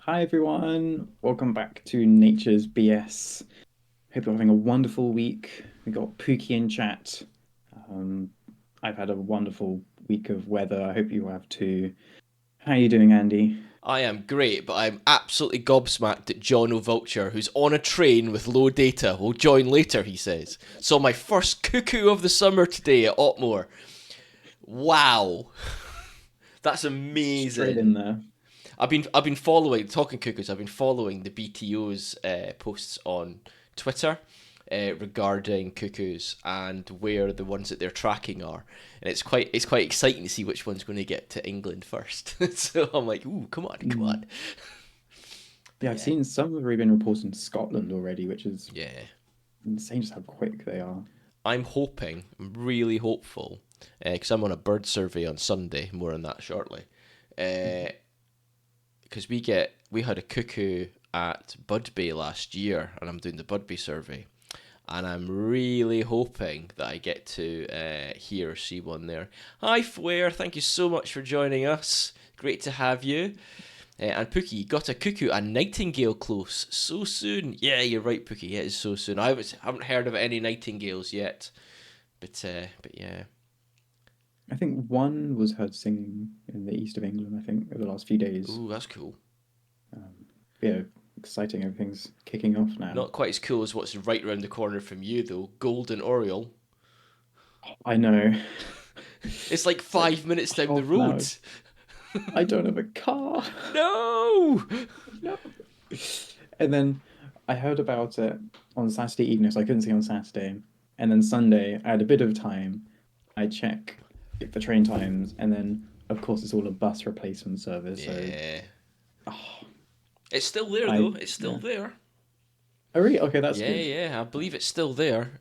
Hi everyone, welcome back to Nature's BS. Hope you're having a wonderful week. We got Pookie in chat. Um, I've had a wonderful week of weather. I hope you have too. How are you doing, Andy? I am great, but I'm absolutely gobsmacked that John O'Vulture, who's on a train with low data, will join later, he says. Saw my first cuckoo of the summer today at Otmore. Wow. That's Straight in amazing. there. I've been following talking cuckoos. I've been following the BTO's posts on Twitter regarding cuckoos and where the ones that they're tracking are, and it's quite exciting to see which one's going to get to England first. So I'm like, ooh, come on, come Mm. on. But Yeah, I've yeah, seen some have already been reported in Scotland already, which is yeah. insane just how quick they are. I'm really hopeful, because I'm on a bird survey on Sunday. More on that shortly. Mhm. Because we had a cuckoo at Budbay last year, and I'm doing the Budbay survey, and I'm really hoping that I get to hear or see one there. Hi, Fware, thank you so much for joining us. Great to have you. And Pookie, got a cuckoo and nightingale close so soon. Yeah, you're right, Pookie. Yeah, it's so soon. I haven't heard of any nightingales yet, but yeah. I think one was heard singing in the east of England, I think, over the last few days. Ooh, that's cool. Um, yeah, exciting. Everything's kicking off now. Not quite as cool as what's right around the corner from you, though. Golden Oriole. I know. It's like It's like 5 minutes down the half an road. hour. I don't have a car. No! No. And then I heard about it on Saturday evening, so I couldn't see on Saturday. And then Sunday, I had a bit of time. I check the train times, and then of course it's all a bus replacement service. So, Yeah. oh, It's still there, I though. It's still yeah. there. Oh really? Okay, that's Yeah, good. yeah, I believe it's still there.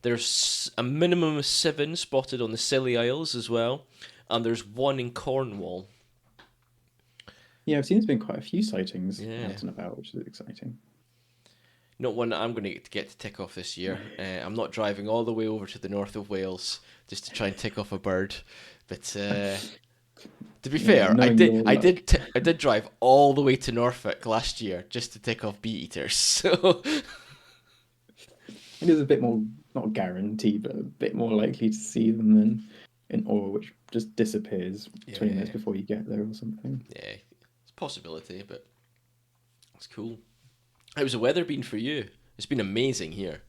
There's a minimum of 7 spotted on the Scilly Isles as well, and there's one in Cornwall. Yeah, I've seen there's been quite a few sightings Yeah. out and about, which is exciting. Not one that I'm going to get to tick off this year. I'm not driving all the way over to the north of Wales just to try and tick off a bird. But to be Yeah, fair, I knowing did your I luck. did t- I did drive all the way to Norfolk last year just to tick off bee eaters. So It is a bit more, not guaranteed, but a bit more likely to see them than in ore, which just disappears 20 minutes yeah, before you get there or something. yeah, it's a possibility, but it's cool. How's the weather been for you? It's been amazing here.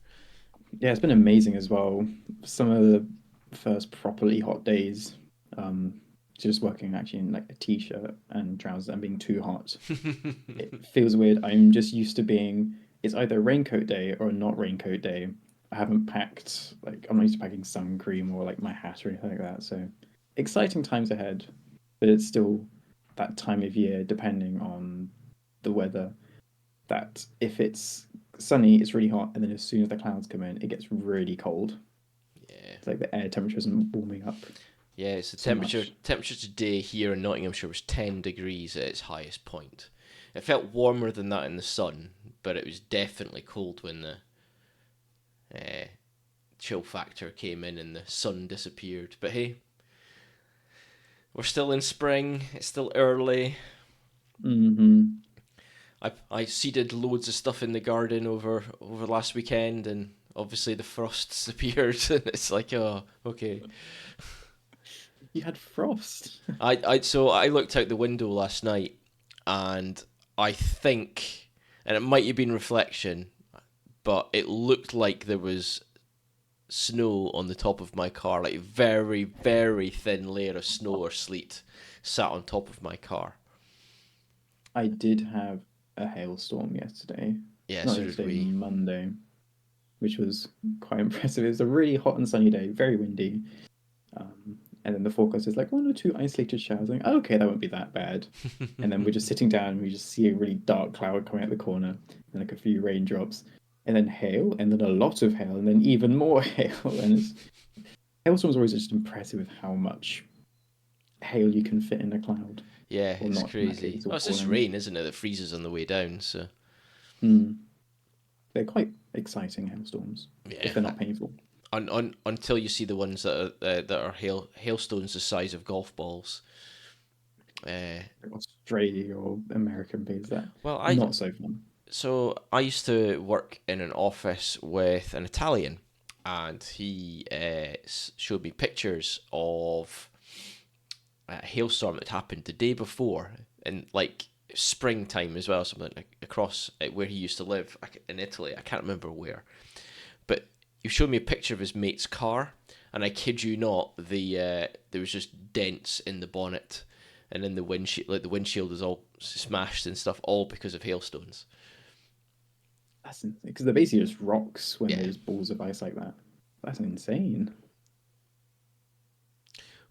Yeah, it's been amazing as well. Some of the first properly hot days, um, just working actually in like a t-shirt and trousers and being too hot. It feels weird. I'm just used to being, it's either a raincoat day or a not raincoat day. I haven't packed, like, I'm not used to packing sun cream or like my hat or anything like that. So exciting times ahead, but it's still that time of year, depending on the weather, that if it's sunny, it's really hot, and then as soon as the clouds come in, it gets really cold. Yeah, It's like the air temperature isn't warming up yeah. It's the so temperature. much. Temperature today here in Nottinghamshire was 10 degrees at its highest point. It felt warmer than that in the sun, but it was definitely cold when the uh, chill factor came in and the sun disappeared. But hey, we're still in spring. It's still early. Hmm. I seeded loads of stuff in the garden over last weekend, and obviously the frosts appeared, and it's like, oh, okay. You had frost. So I looked out the window last night, and I think, and it might have been reflection, but it looked like there was snow on the top of my car, like very, very thin layer of snow or sleet sat on top of my car. I did have a hailstorm yesterday. Yeah, Not so did yesterday, we. Monday, which was quite impressive. It was a really hot and sunny day, very windy. And then the forecast is like one or two isolated showers. Like, oh, okay, that won't be that bad. And then we're just sitting down and we just see a really dark cloud coming out the corner and like a few raindrops. And then hail, and then a lot of hail, and then even more hail. And hailstorms are always just impressive with how much hail you can fit in a cloud. Yeah, Or it's not in that case, crazy. it's Oh, all it's just falling. rain, isn't it? That freezes on the way down. So Mm. They're quite exciting hailstorms, if yeah, they're not painful. until you see the ones that are hailstones the size of golf balls. Uh, Australia or American beers that Well, not so fun. I used to work in an office with an Italian, and he showed me pictures of a hailstorm that happened the day before, in like springtime as well, something like across where he used to live in Italy. I can't remember where, but he showed me a picture of his mate's car, and I kid you not, there was just dents in the bonnet and in the windshield, like the windshield is all smashed and stuff, all because of hailstones. That's because they're basically just rocks when Yeah. there's balls of ice like that. That's insane.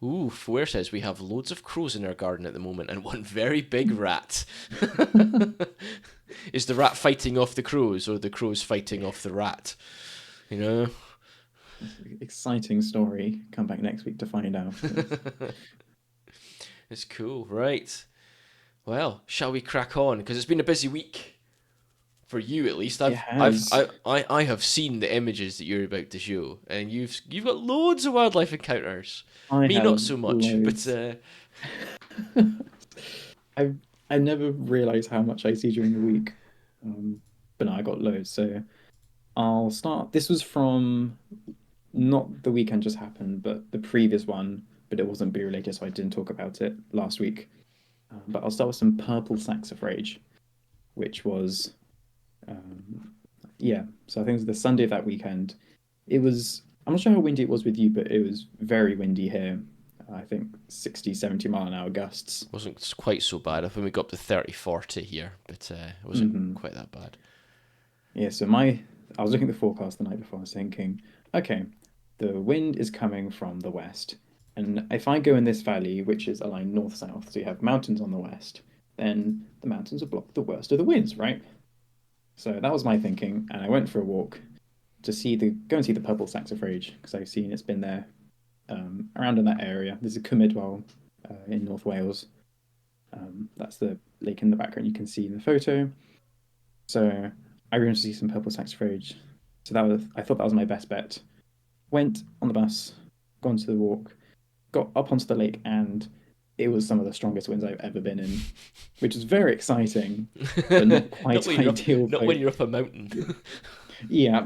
Ooh, Fuer says we have loads of crows in our garden at the moment and one very big rat. Is the rat fighting off the crows or the crows fighting off the rat? You know? Exciting story. Come back next week to find out. It's cool, right? Well, shall we crack on? Because it's been a busy week for you, at least. It has. I have seen the images that you're about to show, and you've got loads of wildlife encounters. I Me, not have so much, but loads. I I never realized how much I see during the week. But no, I got loads. So I'll start. This was from not the weekend just happened, but the previous one. But it wasn't bee related, so I didn't talk about it last week. But I'll start with some purple saxifrage, which was um, yeah. So I think it was the Sunday of that weekend. It was. I'm not sure how windy it was with you, but it was very windy here. I think 60, 70 mile an hour gusts. wasn't quite so bad. I think we got up to 30, 40 here, but it wasn't Hmm. quite that bad. Yeah, so I was looking at the forecast the night before. I was thinking, okay, the wind is coming from the west, and if I go in this valley, which is aligned north-south, so you have mountains on the west, then the mountains will block the worst of the winds, right? So that was my thinking, and I went for a walk to go and see the purple saxifrage because I've seen it's been there around in that area. There's a Cymydwell in North Wales. That's the lake in the background you can see in the photo. So I went to see some purple saxifrage. So I thought that was my best bet. Went on the bus, gone to the walk, got up onto the lake, and it was some of the strongest winds I've ever been in, which is very exciting, but not not quite when you're up, ideal. not when you're up a mountain. Yeah,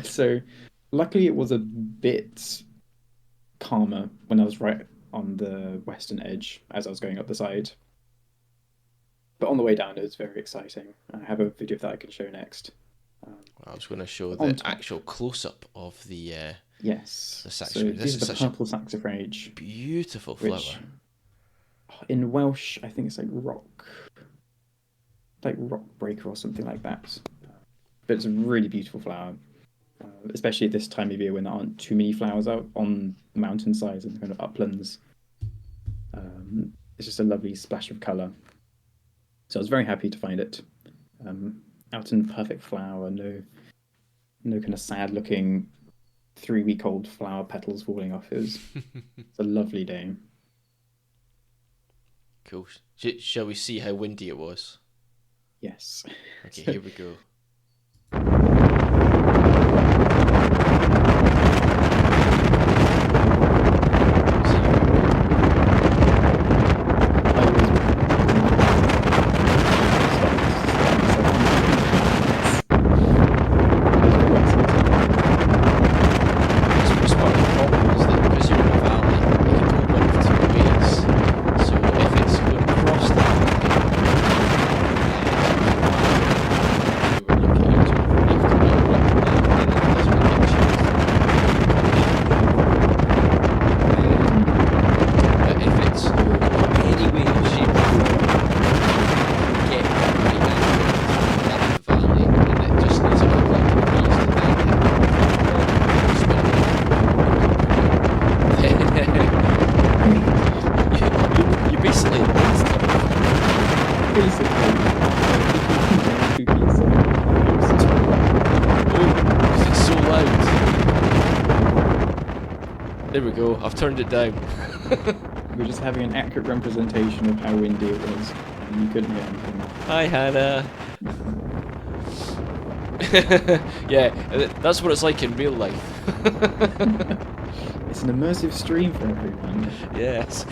so luckily it was a bit calmer when I was right on the western edge as I was going up the side. But on the way down, it was very exciting. I have a video of that I can show next. Um, I was going to show on the top, actual close up of yes. the So saxifrage. This these are is the such a purple saxifrage, beautiful flower. which in Welsh I think it's like rock breaker or something like that. But it's a really beautiful flower, especially at this time of year when there aren't too many flowers out on the mountainsides and kind of uplands. It's just a lovely splash of color. So I was very happy to find it um, out in perfect flower. No kind of sad looking 3 week old flower petals falling off. It's a lovely day. Cool. Shall we see how windy it was? Yes. Okay, So here we go. I was kind of it was very exciting. It's part of the problem is that because you're in a valley, it can go one of two ways. So if it's going across the valley, we were looking at sort of left to right, right to left, then it doesn't really get Mm-hmm. but if it's any way, shape, or form, get right angle up the valley, and it just needs a couple of degrees to then hit the spin you basically in wind tunnel. Basically, you can come down spooky as Oh, because it's so loud. There we go. I've turned it down. we're just having an accurate representation of how windy it was, and you couldn't hear anything. Hi, Hannah. Yeah, that's what it's like in real life. It's an immersive stream for everyone. Yes.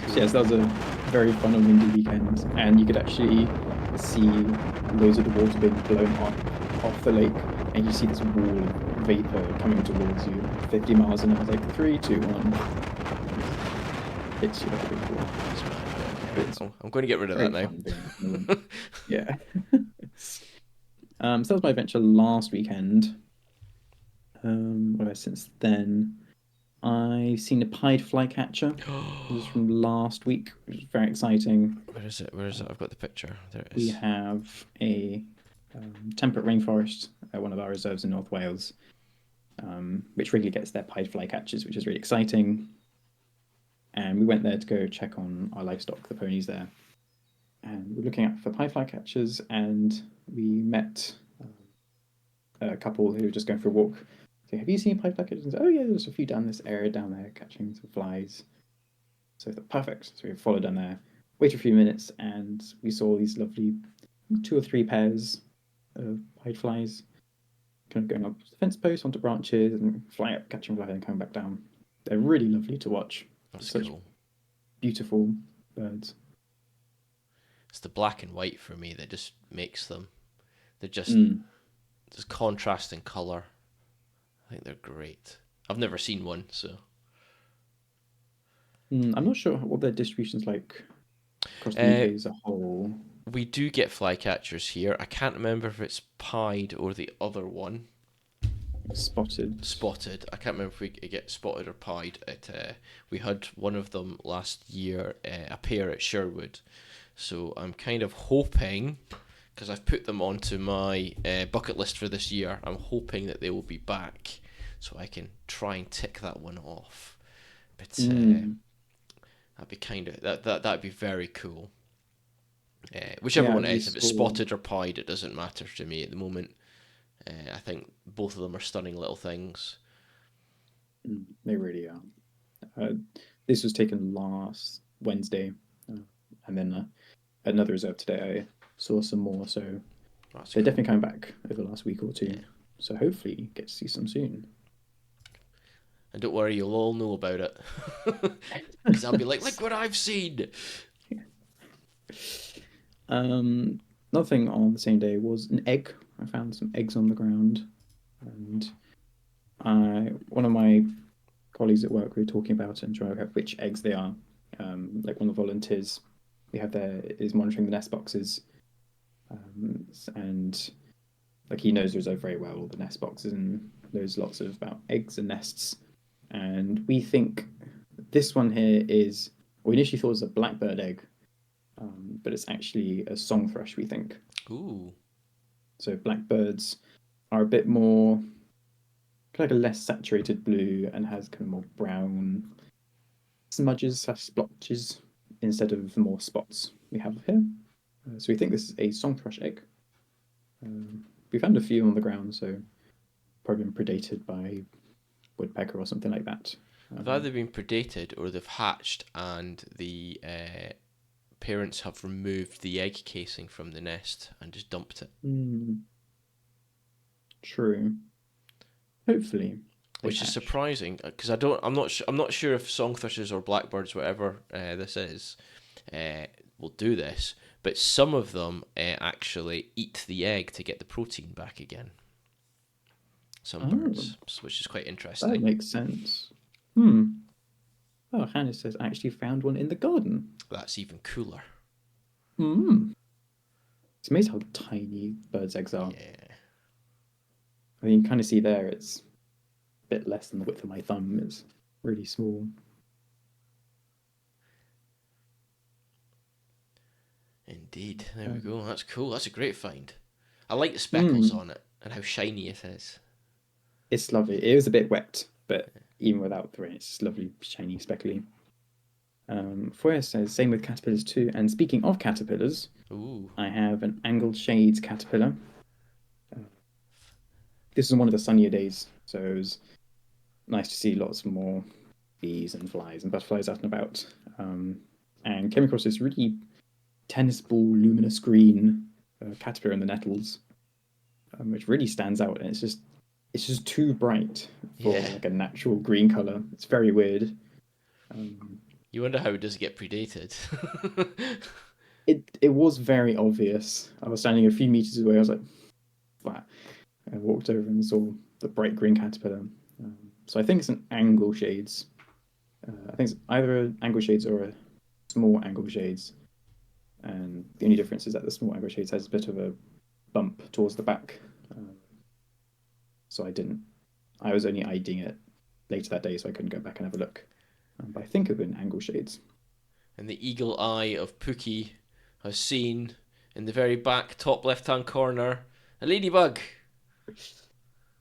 So yes, Cool. that was a very fun and windy weekend, and you could actually see loads of the water being blown up off the lake, and you see this wall of vapor coming towards you, 50 miles an hour. It's like three, two, one, and it hits you like a big ball. That's mad. But Okay. it's I'm going to get rid of that very now. fun doing that in the wind. Yeah. So that was my adventure last weekend. What have I since then? I've seen a pied flycatcher. This is from last week, which is very exciting. Where is it? Where is it? I've got the picture. There it We is. have a temperate rainforest at one of our reserves in North Wales, which regularly gets their pied flycatchers, which is really exciting. And we went there to go check on our livestock, the ponies there. And we're looking out for pied flycatchers, and we met a couple who were just going for a walk. So, have you seen pied flycatchers? Oh, yeah, there's a few down this area down there catching some flies. So, perfect. So, we followed down there, waited a few minutes, and we saw these lovely two or three pairs of pied flies kind of going up the fence post onto branches and flying up, catching flies, and coming back down. They're really lovely to watch. That's Such cool. beautiful birds. It's the black and white for me that just makes them. They're Mm. just contrast in color. I think they're great. I've never seen one, so I'm not sure what their distribution's like across the uh, UK as a whole. we do get flycatchers here. I can't remember if it's pied or the other one. Spotted. Spotted. I can't remember if we get spotted or pied. We had one of them last year, a pair at Sherwood. So I'm kind of hoping, because I've put them onto my bucket list for this year, I'm hoping that they will be back, so I can try and tick that one off. But Mm. that'd be that'd be very cool. Whichever Yeah, one it we is, if it's saw. spotted or pied, it doesn't matter to me at the moment. I think both of them are stunning little things. They really are. Uh, this was taken last Wednesday, and then another reserve today. I saw some more, so That's they're cool. definitely coming back over the last week or two. Yeah. So hopefully, get to see some soon. And don't worry, you'll all know about it. Because I'll be like, look what I've seen. um, Another thing on the same day was an egg. I found some eggs on the ground, and one of my colleagues at work we were talking about it and trying to work out which eggs they are. Like one of the volunteers we have there is monitoring the nest boxes, and like he knows those very well, all the nest boxes, and knows lots of about eggs and nests. And we think this one here is, we initially thought it was a blackbird egg, but it's actually a song thrush, we think. Ooh. So blackbirds are a bit more kind of like a less saturated blue and has kind of more brown smudges slash splotches instead of the more spots we have here. So we think this is a song thrush egg. We found a few on the ground, so probably been predated by woodpecker or something like that. They've either been predated or they've hatched and the parents have removed the egg casing from the nest and just dumped it. True. Hopefully, they Which is hatch. surprising because I'm not sure if song thrushes or blackbirds, whatever this is, will do this. But some of them actually eat the egg to get the protein back again. Some Oh, birds, which is quite that interesting. makes sense. Hmm. Oh, Hannah says I actually found one in the garden. That's even cooler. Hmm. It's amazing how tiny birds' eggs are. Yeah, I mean, you can kind of see there it's a bit less than the width of my thumb. It's really small. indeed. There we Um, go. That's cool. That's a great find. I like the speckles mm, on it and how shiny it is. it's lovely. It was a bit wet, but even without the rain, it's just lovely, shiny, speckly. Foyer says same with caterpillars too. And speaking of caterpillars, Ooh, I have an angled shades caterpillar. Uh, this is one of the sunnier days, so it was nice to see lots more bees and flies and butterflies out and about. And came across this really tennis ball luminous green caterpillar in the nettles, which really stands out. And it's just too bright for yeah. like a natural green color. It's very weird. Um, You wonder how it does get predated. It was very obvious. I was standing a few meters away. I was like, flat. I walked over and saw the bright green caterpillar. So I think it's an angle shades. I think it's either angle shades or a small angle shades. And the only difference is that the small angle shades has a bit of a bump towards the back. So I didn't. I was only IDing it later that day, so I couldn't go back and have a look. But I think it would been angle shades. And the eagle eye of Pookie has seen in the very back top left hand corner a ladybug. I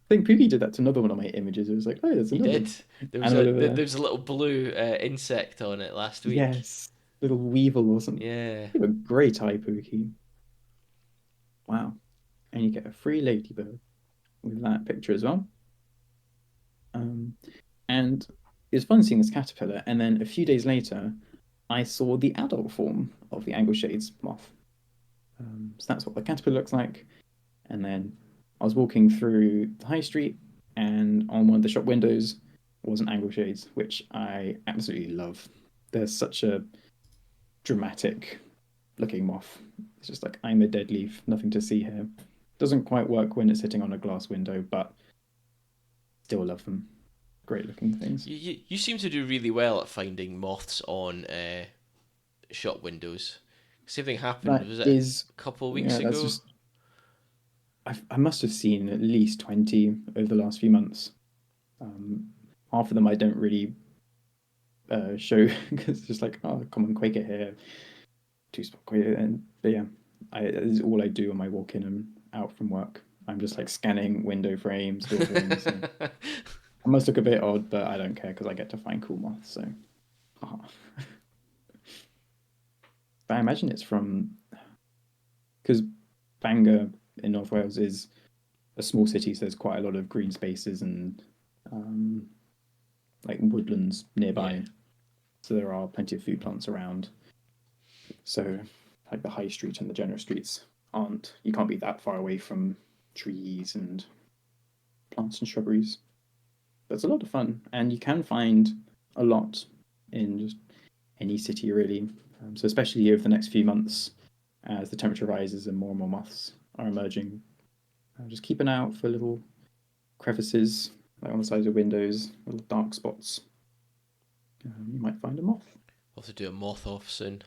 think Pookie did that to another one of my images. It was like, oh, there's He another did. There was animal over there there. was a little blue insect on it last week. Yes, little weevil or something. Yeah. You have a great eye, Pookie. Wow. And you get a free ladybird with that picture as well. Um, and it was fun seeing this caterpillar. And then a few days later, I saw the adult form of the angle shades moth. So that's what the caterpillar looks like. And then I was walking through the high street, and on one of the shop windows was an angle shades, which I absolutely love. There's such a dramatic looking moth. It's just like, I'm a dead leaf, nothing to see here. Doesn't quite work when it's sitting on a glass window, but still love them. Great looking things. You seem to do really well at finding moths on shop windows. Same thing happened. That Was it is, a couple of weeks yeah, that's ago? just, I must have seen at least 20 over the last few months. Um, Half of them I don't really show because it's just like, oh, common Quaker here, two spot Quaker. But yeah, this is all I do on my walk in and out from work. I'm just like scanning window frames, door frames. So I must look a bit odd, but I don't care because I get to find cool moths. So, haha. But I imagine it's from because Bangor in North Wales is a small city, so there's quite a lot of green spaces and um, like woodlands Yeah. nearby. So there are plenty of food plants around. So like the high street and the general streets aren't. You can't be that far away from trees and plants and shrubberies. But it's a lot of fun, and you can find a lot in just any city really. So especially over the next few months, as the temperature rises and more moths are emerging, just keep an eye out for little crevices, like on the sides of windows, little dark spots. You might find a moth. We'll have to do a moth off soon.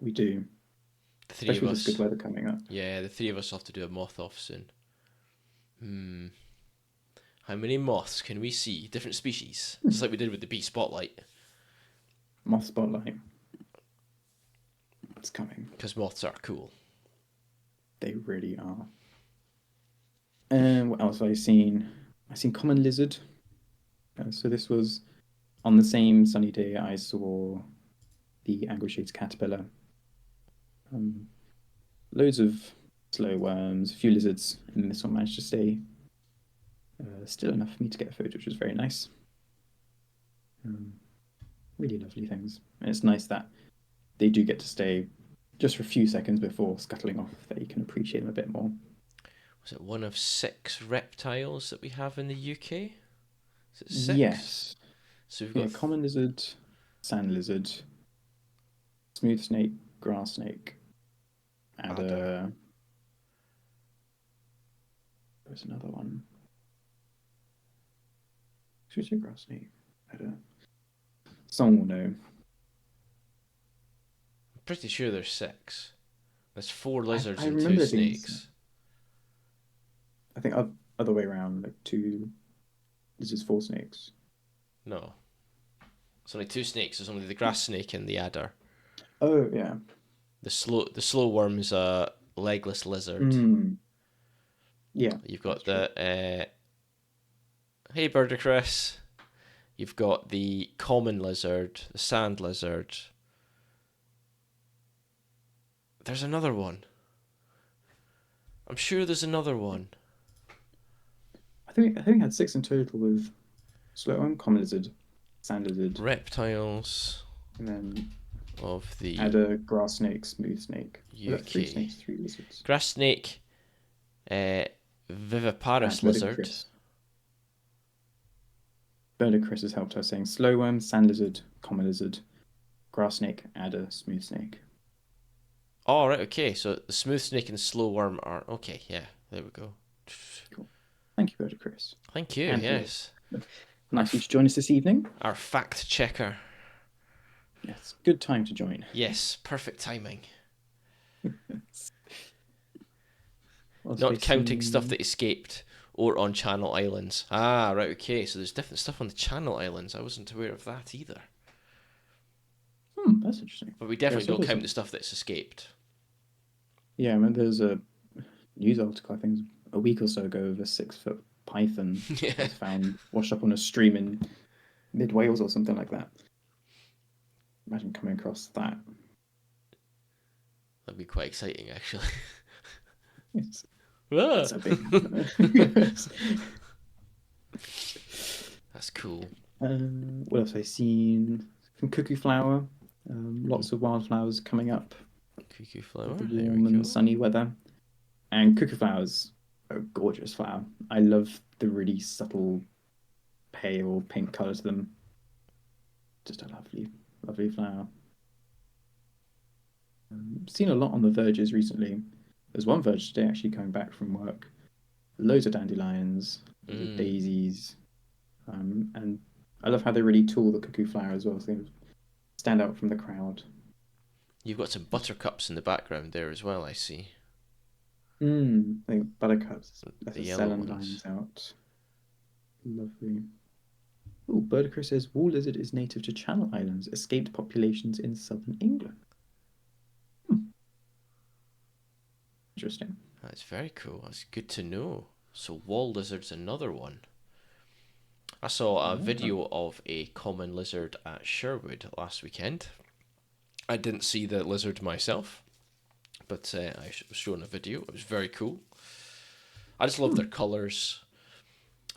We do, The three of especially with this good us. weather coming up. Yeah, the three of us have to do a moth off soon. How many moths can we see? Different species, just like we did with the bee spotlight. Moth spotlight. It's coming. Because moths are cool. They really are. And what else have I seen? I've seen common lizard. So this was on the same sunny day I saw the Angleshades caterpillar. Loads of slow worms, a few lizards, and this one managed to stay still enough for me to get a photo, which was very nice. Really lovely things. And it's nice that they do get to stay just for a few seconds before scuttling off, that you can appreciate them a bit more. Was it one of 6 reptiles that we have in the UK? Is it 6? Yes. So we've Yeah, got common lizard, sand lizard, smooth snake, grass snake, adder. There's another one. Should we say grass snake? Adder. Someone will know. I'm pretty sure there's 6. There's 4 I, lizards I and 2 remember snakes. I think other way around, like two. This is four snakes. No. It's only 2 snakes. There's only the grass snake and the adder. Oh yeah. The slow worm is a legless lizard. Yeah. You've got True. the hey bird Chris. You've got the common lizard, the sand lizard. There's another one. I'm sure there's another one. I think we had six in total with slow worm, common lizard, sand lizard, Reptiles and then of the adder, grass snake, smooth snake. Was that three UK. snakes, three lizards? Grass snake, viviparous lizard. Chris. Bird Chris has helped us saying slow worm, sand lizard, common lizard, grass snake, adder, smooth snake. Oh, right, okay. So the smooth snake and slow worm are okay. Yeah, there we go. Cool. Thank you, Brother Chris. Thank you. And Will. Yes, our Nice of you to join us this evening. our fact checker. Yes, good time to join. Yes, perfect timing. What else have I Not counting stuff seen? that escaped or on Channel Islands. Ah, right, okay. So there's different stuff on the Channel Islands. I wasn't aware of that either. That's interesting. But we Yeah, definitely so don't there's count the stuff that's escaped. yeah, I mean, there's a news article, I think, a week or so ago of a 6 foot python Yeah, was found washed up on a stream in mid Wales or something like that. Imagine coming across that. that'd be quite exciting, actually. It's, Ah, that's a big animal. that's cool. What else have I seen? Some cuckoo flower. Lots of wildflowers coming up Cuckoo with the flower. There we warm and go. sunny weather. And cuckoo flowers are a gorgeous flower. I love the really subtle pale pink colour to them. Just a lovely, lovely flower. Seen a lot on the verges recently. There's one verge today actually coming back from work. Loads of dandelions, loads of Mm. daisies, and I love how they really tool the cuckoo flower as well, so they stand out from the crowd. You've got some buttercups in the background there as well, I see. I think buttercups. Let The the yellow celandines ones. out. Lovely. Oh, Birdicus says wall lizard is native to Channel Islands, escaped populations in southern England. Hmm, interesting. That's very cool. That's good to know. So wall lizard's another one. I saw a Yeah. video of a common lizard at Sherwood last weekend. I didn't see the lizard myself, but I was shown a video. It was very cool. I just love their Hmm. colours,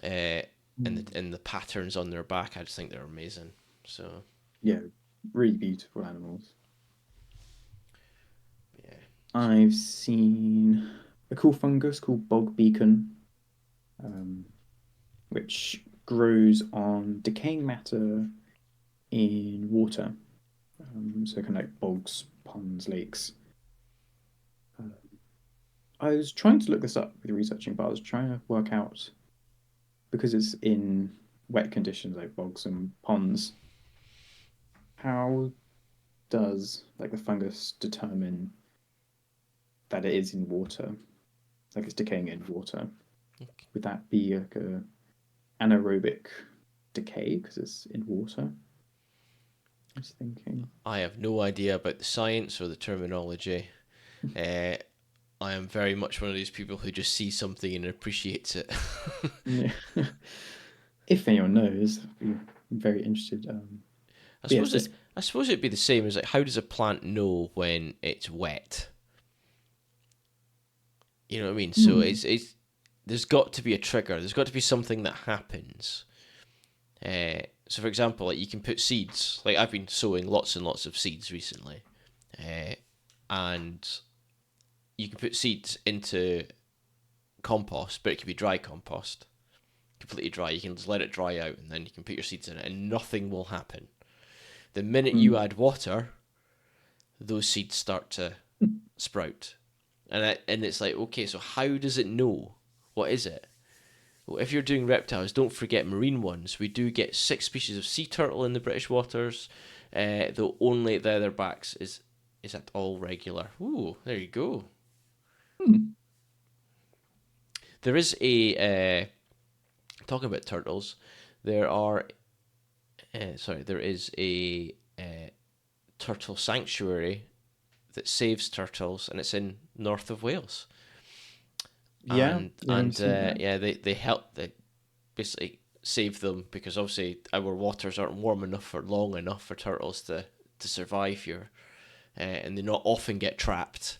uh, Hmm. and the patterns on their back. I just think they're amazing. So Yeah, really beautiful animals. yeah, I've seen a cool fungus called bog beacon, um, which grows on decaying matter in water. So kind of like bogs, ponds, lakes. Uh, I was trying to look this up with researching, but I was trying to work out because it's in wet conditions like bogs and ponds. How does like the fungus determine that it is in water, like it's decaying in water? Would that be like a anaerobic decay because it's in water? I was thinking. I have no idea about the science or the terminology. Uh, I am very much one of these people who just sees something and appreciates it. Yeah. If anyone knows, I'd be very interested. I But yes, suppose this. I suppose it'd be the same as like how does a plant know when it's wet? You know what I mean? So Hmm. it's there's got to be a trigger. There's got to be something that happens. So for example, like you can put seeds. Like I've been sowing lots and lots of seeds recently, uh, and you can put seeds into compost, but it can be dry compost, completely dry. You can just let it dry out, and then you can put your seeds in it, and nothing will happen. The minute you Hmm. add water, those seeds start to sprout, and it's like, okay, so how does it know? What is it? Well, if you're doing reptiles, don't forget marine ones. We do get 6 species of sea turtle in the British waters, though only the leatherbacks is at all regular. Ooh, there you go. Hmm. There is a talking about turtles. There are there is a turtle sanctuary that saves turtles, and it's in north of Wales. Yeah. Yeah. I've seen that. Yeah, they help they basically save them because obviously our waters aren't warm enough for long enough for turtles to survive here, and they not often get trapped.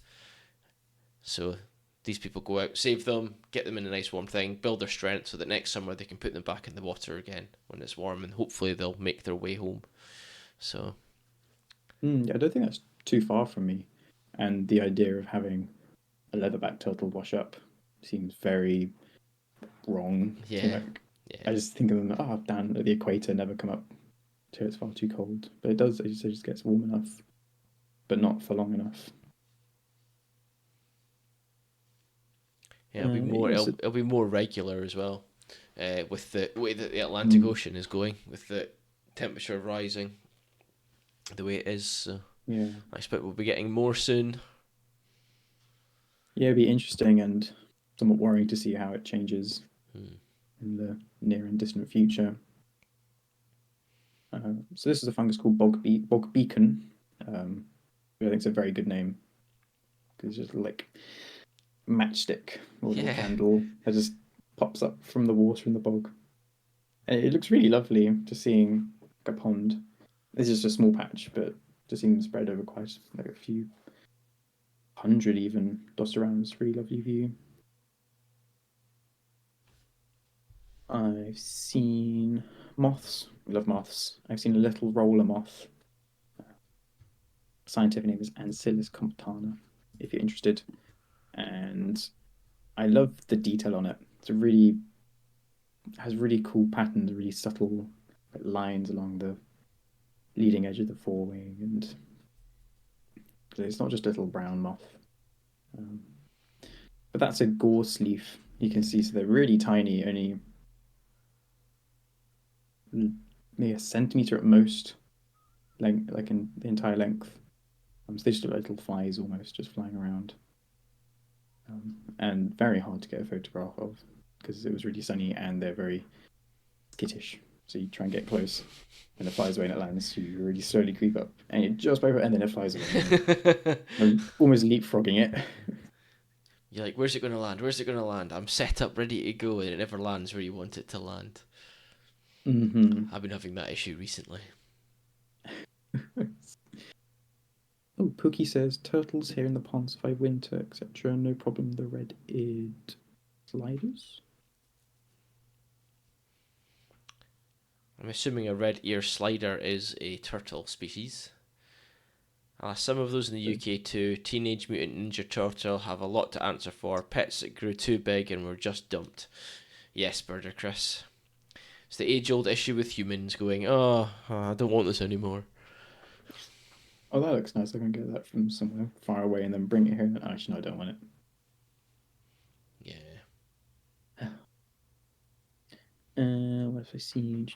So these people go out, save them, get them in a nice warm thing, build their strength so that next summer they can put them back in the water again when it's warm, and hopefully they'll make their way home. So Yeah, I don't think that's too far from me. And the idea of having a leatherback turtle wash up seems very wrong to yeah, like. I yeah, just think of them, down at the equator, never come up till it's far too cold. But it does, as you say, just gets warm enough, but not for long enough. Yeah, it'll be more. Yes, It'll be more regular as well, with the way that the Atlantic mm, Ocean is going, with the temperature rising the way it is. So yeah, I expect we'll be getting more soon. yeah, it'd be interesting and somewhat worrying to see how it changes Hmm. in the near and distant future. So this is a fungus called bog beacon. I think it's a very good name because it's just like matchstick or a little Yeah, candle that just pops up from the water in the bog. And it looks really lovely just seeing like a pond. This is just a small patch, but just seeing them spread over quite like a few hundred even dotted around. It's a really lovely view. I've seen moths. I love moths. I've seen a little roller moth. Scientific name is Ancillus comptana, if you're interested. And I love the detail on it. It's a really has really cool patterns, really subtle like, lines along the leading edge of the forewing, and it's not just a little brown moth. Um, but that's a gorse leaf. You can see, so they're really tiny, only maybe a centimeter at most, length, like in the entire length. So they just look like little flies almost, just flying around, and very hard to get a photograph of because it was really sunny and they're very skittish. So you try and get close, and it flies away and it lands. You really slowly creep up, and it just by and then it flies away. I'm almost leapfrogging it. you're like, where's it going to land? Where's it going to land? I'm set up, ready to go, and it never lands where you want it to land. Mm-hmm. I've been having that issue recently. Oh, Pookie says turtles here in the pond survive winter, etc. No problem. The red-eared sliders. I'm assuming a red ear slider is a turtle species. Some of those in the UK too. Teenage Mutant Ninja Turtle have a lot to answer for. Pets that grew too big and were just dumped. Yes, Birder Chris. It's the age-old issue with humans going, I don't want this anymore. Oh, that looks nice. I can get that from somewhere far away and then bring it here. Actually, no, I don't want it. Yeah. What have I seen?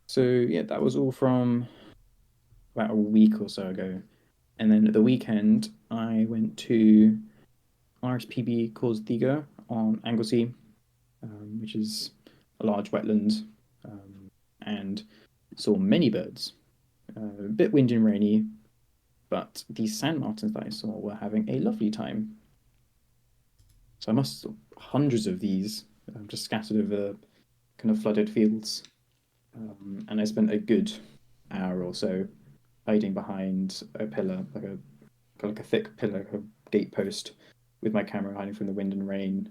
So yeah, that was all from about a week or so ago. And then at the weekend, I went to RSPB Korsdiga on Anglesey, which is a large wetland, and saw many birds. A bit windy and rainy, but these sand martins that I saw were having a lovely time. So I must hundreds of these just scattered over kind of flooded fields, and I spent a good hour or so hiding behind a pillar, like a thick pillar, like a gate post, with my camera hiding from the wind and rain,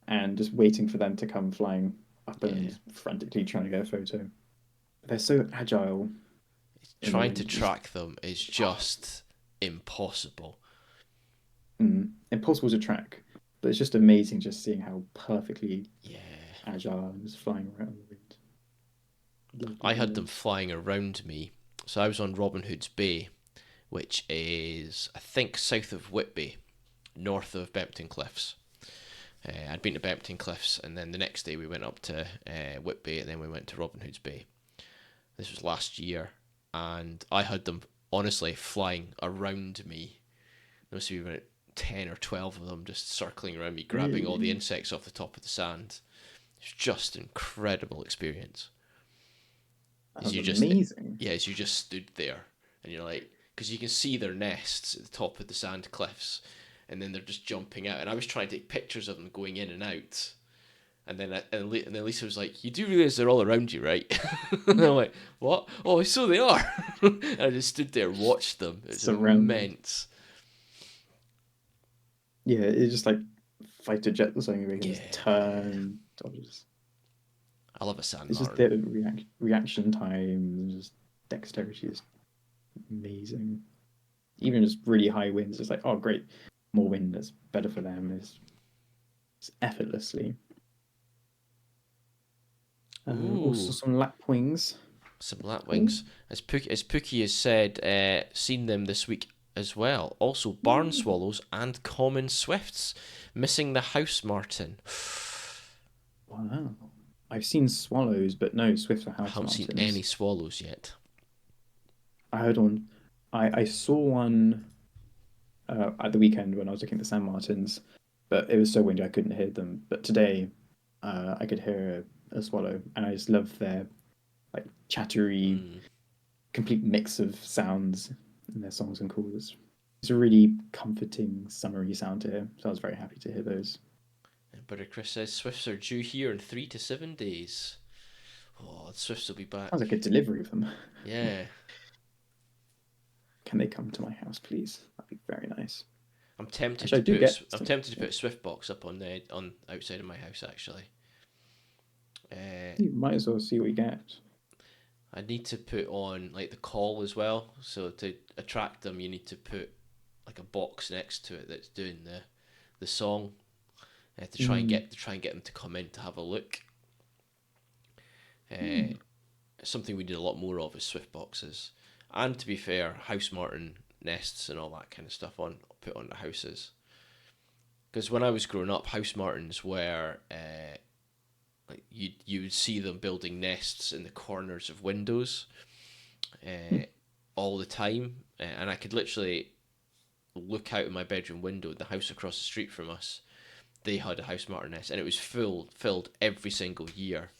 and just waiting for them to come flying up Yeah. and frantically trying to get a photo. They're so agile in the Trying to wind. Just track them is just impossible. impossible to track, but it's just amazing just seeing how perfectly Yeah. agile and just flying around the wind. Lovely I had them birds. flying around me. So I was on Robin Hood's Bay, which is, I think, south of Whitby, north of Bempton Cliffs. I'd been to Bempton Cliffs, and then the next day we went up to Whitby, and then we went to Robin Hood's Bay. This was last year, and I had them honestly flying around me. There must be about 10 or 12 of them just circling around me, grabbing all the Really? insects off the top of the sand. It's just an incredible experience. That As was you just, amazing. yeah, as you just stood there, and you're like, because you can see their nests at the top of the sand cliffs, and then they're just jumping out. And I was trying to take pictures of them going in and out. And then Lisa was like, "You do realize they're all around you, right?" And I'm like, "What? Oh, so they are." And I just stood there, watched them. It's Surrounded. immense. Yeah, it's just like fighter jet or something. They can Yeah, just turn. Dodges. I love a sand It's just martin. their reaction time, just dexterity is amazing. Even just really high winds, it's like, oh great, more wind. That's better for them. It's effortlessly. Also Ooh, some lapwings. Some Cool. lapwings. As Pookie has said, seen them this week as well. Also, barn Mm. swallows and common swifts. Missing the house martin. Wow. I've seen swallows, but no swifts or I house haven't seen any martins. swallows yet. I heard one. I saw one at the weekend when I was looking at the sand martins, but it was so windy I couldn't hear them. But today, I could hear a swallow, and I just love their like chattery, Mm. complete mix of sounds in their songs and calls. It's a really comforting, summery sound to hear. So I was very happy to hear those. But Chris says swifts are due here in 3 to 7 days. Oh, the swifts will be Sounds back. like a delivery of them. Yeah. Can they come to my house, please? That'd be very nice. I'm tempted Actually, to I do put get I'm some. tempted to Yeah, put a swift box up on outside of my house actually. Uh, you might as well see what you get. I need to put on like the call as well. So to attract them, you need to put like a box next to it that's doing the song Mm. to try and get them to come in to have a look. Uh, Mm. Something we need a lot more of is swift boxes, and to be fair, house martin nests and all that kind of stuff on put on the houses. Because when I was growing up, house martins were like you would see them building nests in the corners of windows uh, Mm. all the time, and I could literally look out of my bedroom window. The house across the street from us, they had a house martin nest, and it was filled every single year.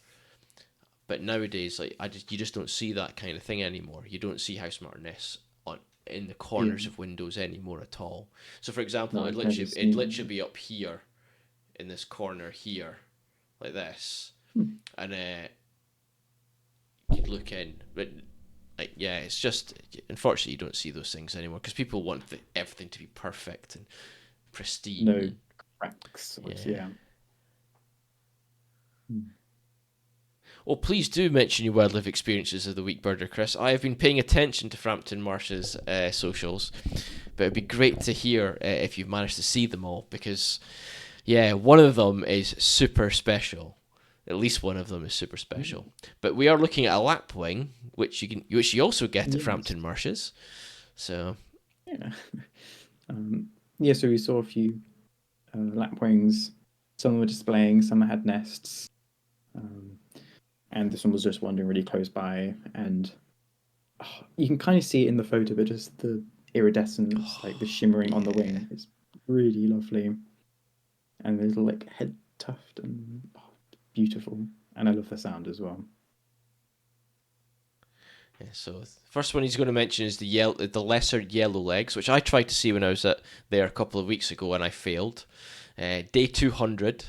But nowadays, like you just don't see that kind of thing anymore. You don't see house martin nests on in the Yeah. corners of windows anymore at all. So, for example, No, I've never it'd seen literally one. be up here in this corner here, like this, Hmm. and you'd look in, but like yeah, it's just unfortunately you don't see those things anymore because people want everything to be perfect and pristine No and cracks. yeah. Yeah. Mm. Well, please do mention your wildlife experiences of the week, Birder Chris. I have been paying attention to Frampton Marsh's socials, but it'd be great to hear if you've managed to see them all because, yeah, one of them is super special. At least one of them is super special. But we are looking at a lapwing, which you also get at Yes. Frampton Marshes. So Yeah. Yeah. So we saw a few lapwings. Some were displaying. Some had nests. Um, and this one was just wandering really close by, and you can kind of see it in the photo, but just the iridescence, like the shimmering on the yeah. wing, is really lovely. And the little like head tuft and beautiful. And I love the sound as well. Yeah, so the first one he's going to mention is the lesser yellow legs, which I tried to see when I was there a couple of weeks ago and I failed. Day 200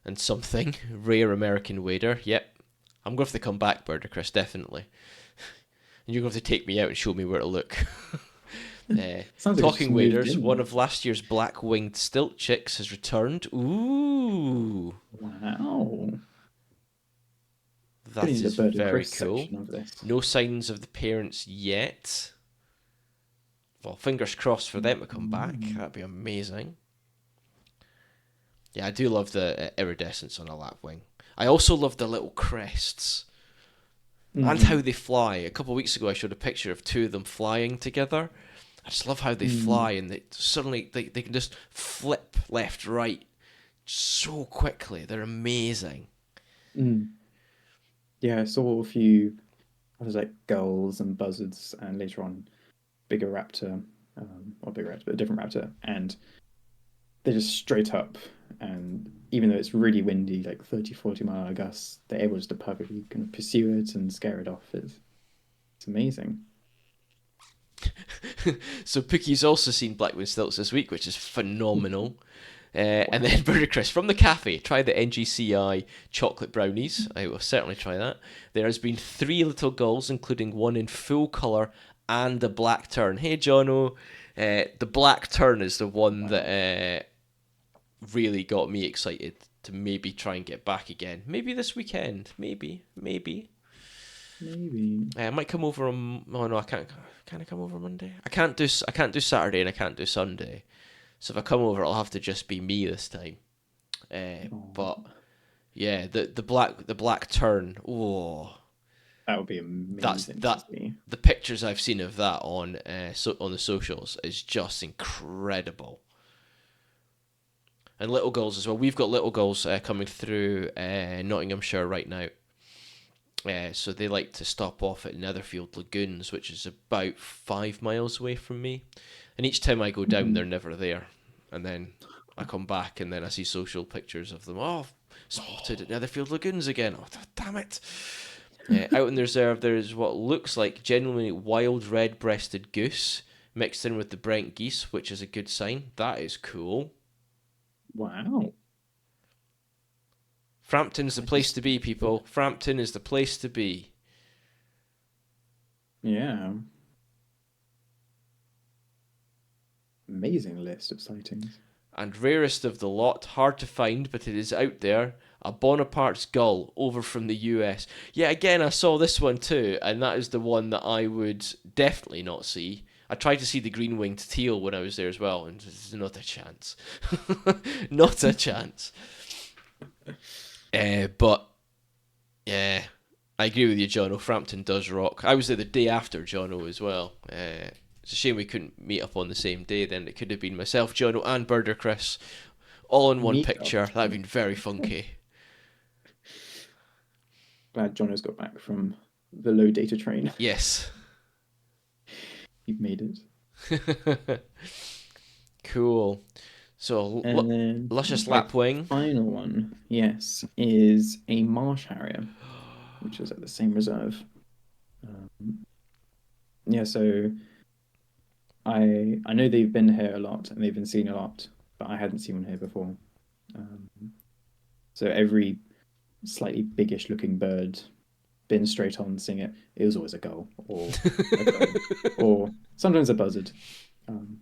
and something, rare American wader. Yep, I'm going to have to come back, Birder Chris, definitely. And you're going to have to take me out and show me where to look. Sounds like it's just Talking moved waders, one in. of last year's black-winged stilt chicks has returned. Ooh, Wow. Gonna that need a is bird and very Chris cool. section of this. No signs of the parents yet. Well, fingers crossed for them to come back. Mm. That'd be amazing. Yeah, I do love the iridescence on a lapwing. I also love the little crests and how Mm. they fly. A couple of weeks ago, I showed a picture of two of them flying together. I just love how they Mm. fly and they can just flip left, right so quickly. They're amazing. Mm. Yeah, I saw a few. I was like gulls and buzzards, and later on, bigger raptor, or bigger raptor, but a different raptor, and they're just straight up. And even though it's really windy, like 30, 40 mile gusts, they're able just to perfectly kind of pursue it and scare it off. It's amazing. So Pookie's also seen Blackwood Stilts this week, which is phenomenal. And Wow. then Burger Chris from the cafe, try the NGCI chocolate brownies. I will certainly try that. There has been three little gulls, including one in full colour and the black tern. Hey, Jono. The black tern is the one that Wow. really got me excited to maybe try and get back again. Maybe this weekend. Maybe. Maybe. I might come over on. Oh no, I can't. Can I come over Monday? I can't do Saturday and I can't do Sunday. So if I come over, it'll have to just be me this time. Oh. But yeah, the black turn. Oh, That would be That's amazing to that. see. The pictures I've seen of that on on the socials is just incredible. And little girls as well. We've got little girls coming through Nottinghamshire right now. So they like to stop off at Netherfield Lagoons, which is about 5 miles away from me. And each time I go down, Mhm. they're never there. And then I come back, and then I see social pictures of them. Oh, spotted at Netherfield Lagoons again. Oh, damn it. Out in the reserve, there's what looks like genuinely wild red-breasted goose mixed in with the Brent geese, which is a good sign. That is cool. Wow. Frampton's the I place just to be, people. Frampton is the place to be. yeah, amazing list of sightings. And rarest of the lot, hard to find, but it is out there, a Bonaparte's gull over from the US. Yeah, again, I saw this one too, and that is the one that I would definitely not see. I tried to see the green winged teal when I was there as well, and there's not a chance. Not a chance. But yeah, I agree with you, Jono. Frampton does rock. I was there the day after Jono as well. It's a shame we couldn't meet up on the same day. Then it could have been myself, Jono, and Birder Chris all in one Meet up. picture. That'd been very funky. Glad John has got back from the low data train. Yes. You've made it. Cool. So, And then luscious my lapwing. final one, yes, is a marsh harrier, which is at the same reserve. Um, yeah, so I know they've been here a lot and they've been seen a lot, but I hadn't seen one here before. Um, so every slightly biggish looking bird, been straight on seeing it, it was always a gull or a crane or sometimes a buzzard.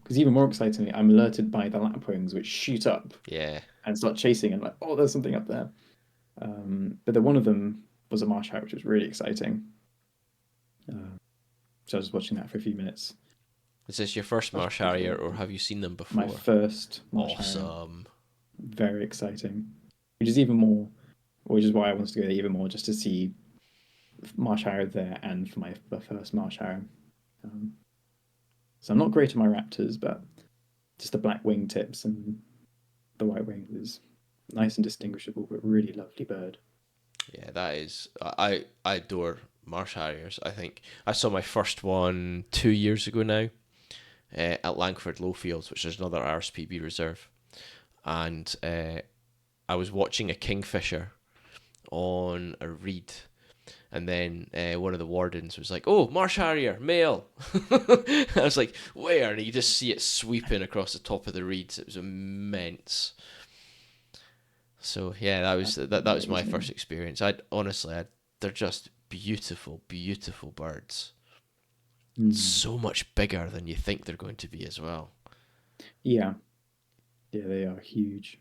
Because even more excitingly, I'm alerted by the lapwings which shoot up Yeah. and start chasing and like, oh, there's something up there. But then one of them was a marsh hare, which was really exciting. So I was watching that for a few minutes. Is this your first Much Marsh Harrier, beautiful. or have you seen them My before? first marsh hare, Awesome. very exciting. Which is even more, which is why I wanted to go there even more, just to see marsh hare there and for my first marsh hare. Um, so I'm not great at my raptors, but just the black wing tips and the white wing is nice and distinguishable, but really lovely bird. Yeah, that is. I adore Marsh Harriers. I think I saw my first one 2 years ago now at Langford Lowfields, which is another RSPB reserve. And I was watching a kingfisher on a reed. And then one of the wardens was like, "Oh, Marsh Harrier, male." I was like, "Where?" And you just see it sweeping across the top of the reeds. It was immense. So yeah, That's that was my first amazing. experience. They're just beautiful, beautiful birds. Mm. So much bigger than you think they're going to be as well. Yeah, yeah, they are huge.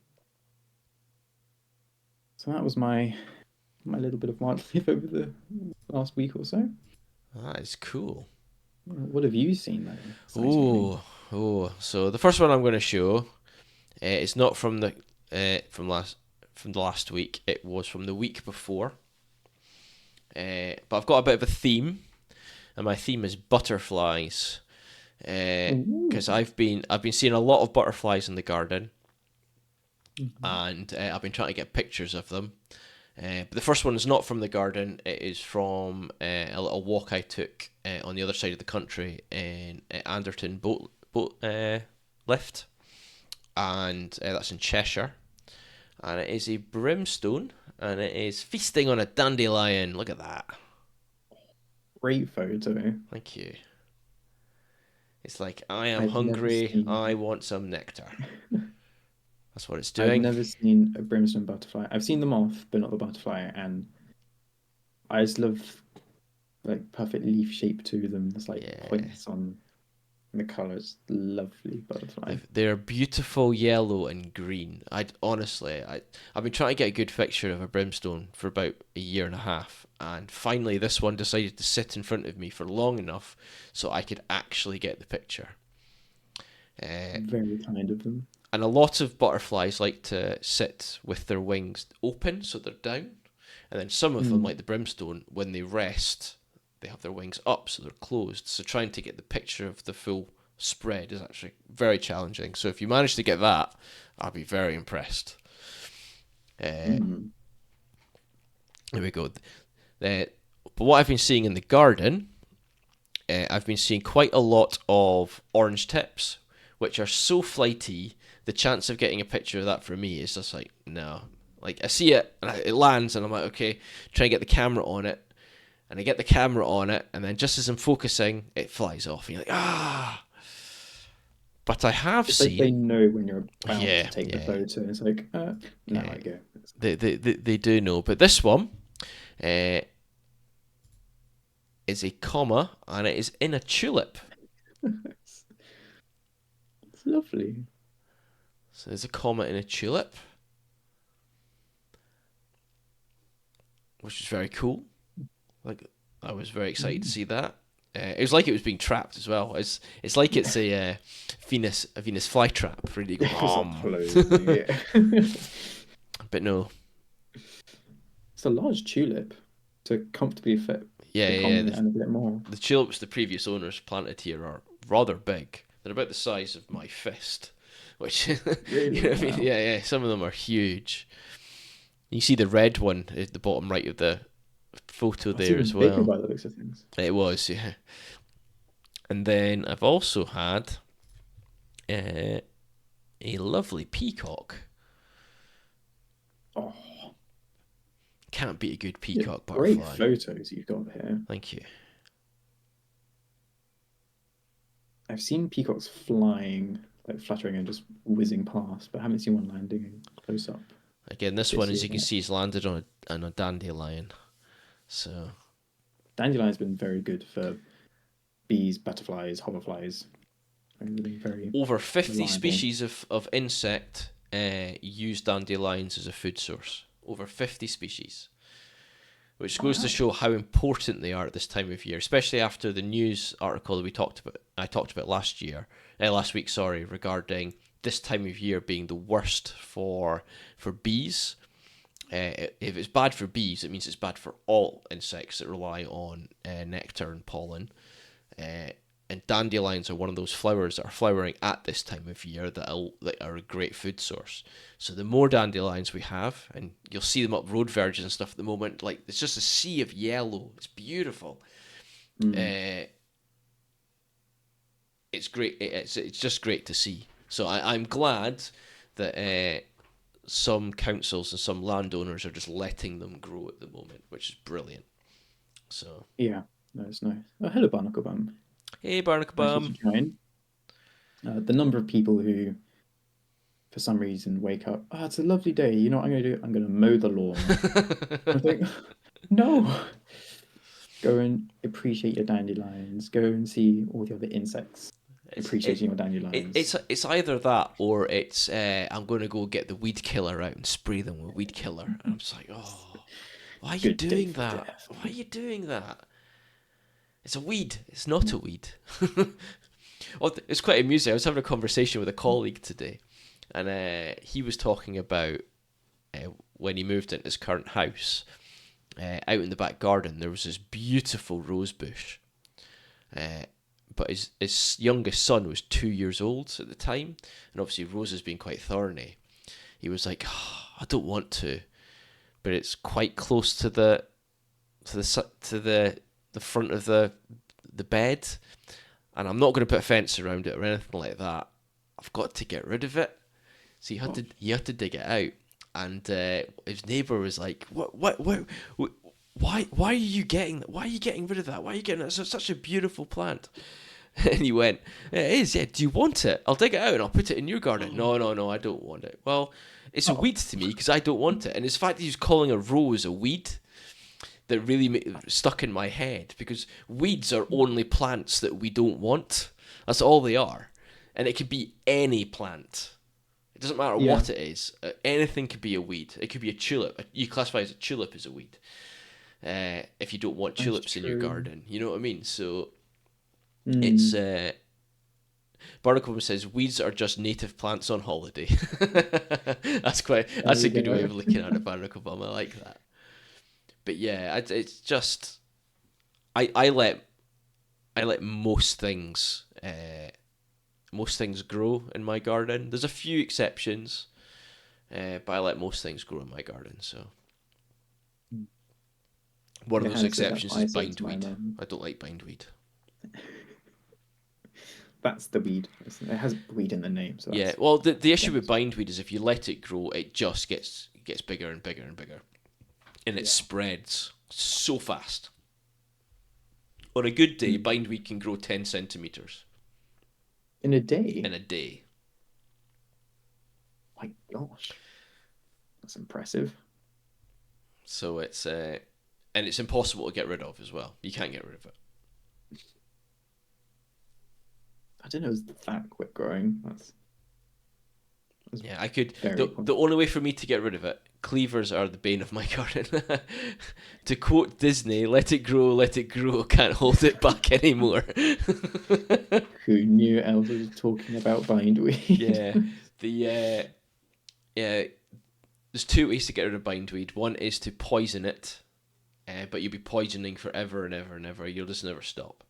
So that was my little bit of wildlife over the last week or so. That is cool. What have you seen then, excitingly? Oh, So the first one I'm going to show is not from the from the last week. It was from the week before. But I've got a bit of a theme, and my theme is butterflies. Because Ooh. I've been seeing a lot of butterflies in the garden, Mhm. and I've been trying to get pictures of them. But the first one is not from the garden. It is from a little walk I took on the other side of the country in Anderton boat lift, and that's in Cheshire. And it is a brimstone, and it is feasting on a dandelion. Look at that. Great photo. Thank you. It's like, I am I've never hungry. I seen want some nectar. That's what it's I've doing. never seen a brimstone butterfly. I've seen them off, but not the butterfly, and I just love like perfect leaf shape to them. There's like Yeah. points on the colours. Lovely butterfly. They're beautiful yellow and green. I've been trying to get a good picture of a brimstone for about a year and a half, and finally this one decided to sit in front of me for long enough so I could actually get the picture. Uh, Very kind of them. and a lot of butterflies like to sit with their wings open so they're down, And then some of them, Mm. like the brimstone, when they rest, they have their wings up, so they're closed. So trying to get the picture of the full spread is actually very challenging. So if you manage to get that, I'll be very impressed. Uh, Mm. There we go. But what I've been seeing in the garden, I've been seeing quite a lot of orange tips, which are so flighty. The chance of getting a picture of that for me is just like, no. Like, I see it, and it lands, and I'm like, okay, try and get the camera on it. And I get the camera on it, and then just as I'm focusing, it flies off. And you're like, ah. But I have It's like they seen, know when you're about to yeah, take the yeah, photo. It's like, now yeah. I go. They do know. But this one uh, is a comma, and it is in a tulip. It's, it's lovely. So there's a comma in a tulip, which is very cool. Like, I was very excited to Mm. see that. It was like it was being trapped as well. It's like it's a Venus flytrap. Really going It's like closing. Yeah. but no, It's a large tulip to comfortably fit yeah, the yeah. common and a bit more. The tulips the previous owners planted here are rather big. They're about the size of my fist, which you Really? know what I mean. Wow. Yeah, yeah. Some of them are huge. You see the red one at the bottom right of the photo It's there even as bigger well. by the looks of things. It was, yeah. And then I've also had uh, a lovely peacock. Oh, Can't beat a good yeah, peacock great butterfly. photos you've got here. Thank you. I've seen peacocks flying, like fluttering and just whizzing past, but I haven't seen one landing close up Again, this one, this as year you can yet. see, is landed on a dandelion. So Dandelion's been very good for bees, butterflies, hoverflies. They've been very over 50 reliable. species of insect use dandelions as a food source. Over 50 species. Which goes to Wow. show how important they are at this time of year, especially after the news article that I talked about last week, sorry, regarding this time of year being the worst for bees. If it's bad for bees, it means it's bad for all insects that rely on nectar and pollen. Uh, and dandelions are one of those flowers that are flowering at this time of year that are a great food source. So the more dandelions we have, and you'll see them up road verges and stuff at the moment, like it's just a sea of yellow. It's beautiful. Mm. Uh, it's great. It's just great to see. So I'm glad that some councils and some landowners are just letting them grow at the moment, which is brilliant. So Yeah, no, it's nice. Oh, hello, Barnacle Bum. hey, Barnacle Nice of you Bum. to join. The number of people who, for some reason, wake up, it's a lovely day. You know what I'm going to do? I'm going to mow the lawn. I think, no, go and appreciate your dandelions. Go and see all the other insects It's appreciating your dandelions. it's either that or it's I'm going to go get the weed killer out and spray them with weed killer. And I'm just like, oh, why are you Good day doing for that? death. Why are you doing that? It's a weed. It's not a weed. Well, it's quite amusing. I was having a conversation with a colleague today, and he was talking about when he moved into his current house. Out in the back garden, there was this beautiful rose bush. Uh, but his youngest son was 2 years old at the time, and obviously roses being quite thorny. He was like, I don't want to, but it's quite close to the front of the bed, and I'm not going to put a fence around it or anything like that. I've got to get rid of it. So Oh, he had to dig it out, and his neighbour was like, what, why are you getting rid of that? Why are you getting that? It's such a beautiful plant. And he went, it is, yeah. Do you want it? I'll dig it out and I'll put it in your garden. No, no, no, I don't want it. Well, it's a oh, weed to me because I don't want it. And it's the fact that he's calling a rose a weed that really stuck in my head, because weeds are only plants that we don't want. That's all they are. And it could be any plant. It doesn't matter yeah, what it is. Anything could be a weed. It could be a tulip. You classify as a tulip as a weed. If you don't want that's tulips in your true. garden, you know what I mean. So it's Mm. Barnacle says weeds are just native plants on holiday. There That's we a good way go. of looking at it, Barnacle. I like that. But yeah, it's just I let most things grow in my garden. There's a few exceptions, but I let most things grow in my garden. So one of Yeah, those Hannah said that, exceptions but is I said it to my bindweed. mum. I don't like bindweed. That's the weed. It has weed in the name, so Yeah, that's well, the issue with yes. bindweed is if you let it grow, it just gets bigger and bigger and bigger, and it Yeah. spreads so fast. On a good day, Mm. bindweed can grow 10 centimeters In a day? in a day. My gosh, that's impressive. So and it's impossible to get rid of as well. You can't get rid of it. I didn't know it was that quick growing. That's Yeah, I could. very The cool. only way for me to get rid of it, cleavers are the bane of my garden. To quote Disney, let it grow, can't hold it back anymore. Who knew Elsa was talking about bindweed? Yeah, the yeah. There's two ways to get rid of bindweed. One is to poison it, but you'll be poisoning forever and ever and ever. You'll just never stop.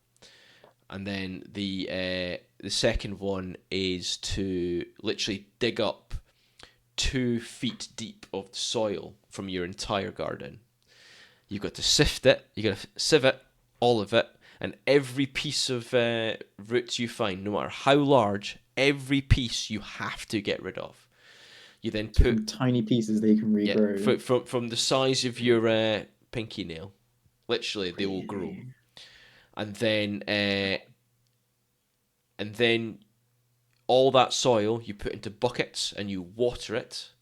And then the second one is to literally dig up 2 feet deep of the soil from your entire garden. You've got to sift it. You got to sieve it, all of it, and every piece of roots you find, no matter how large, every piece you have to get rid of. You then So put from tiny pieces they can yeah regrow. from the size of your pinky nail. Literally, they will grow, Really? and then uh, and then all that soil you put into buckets and you water it.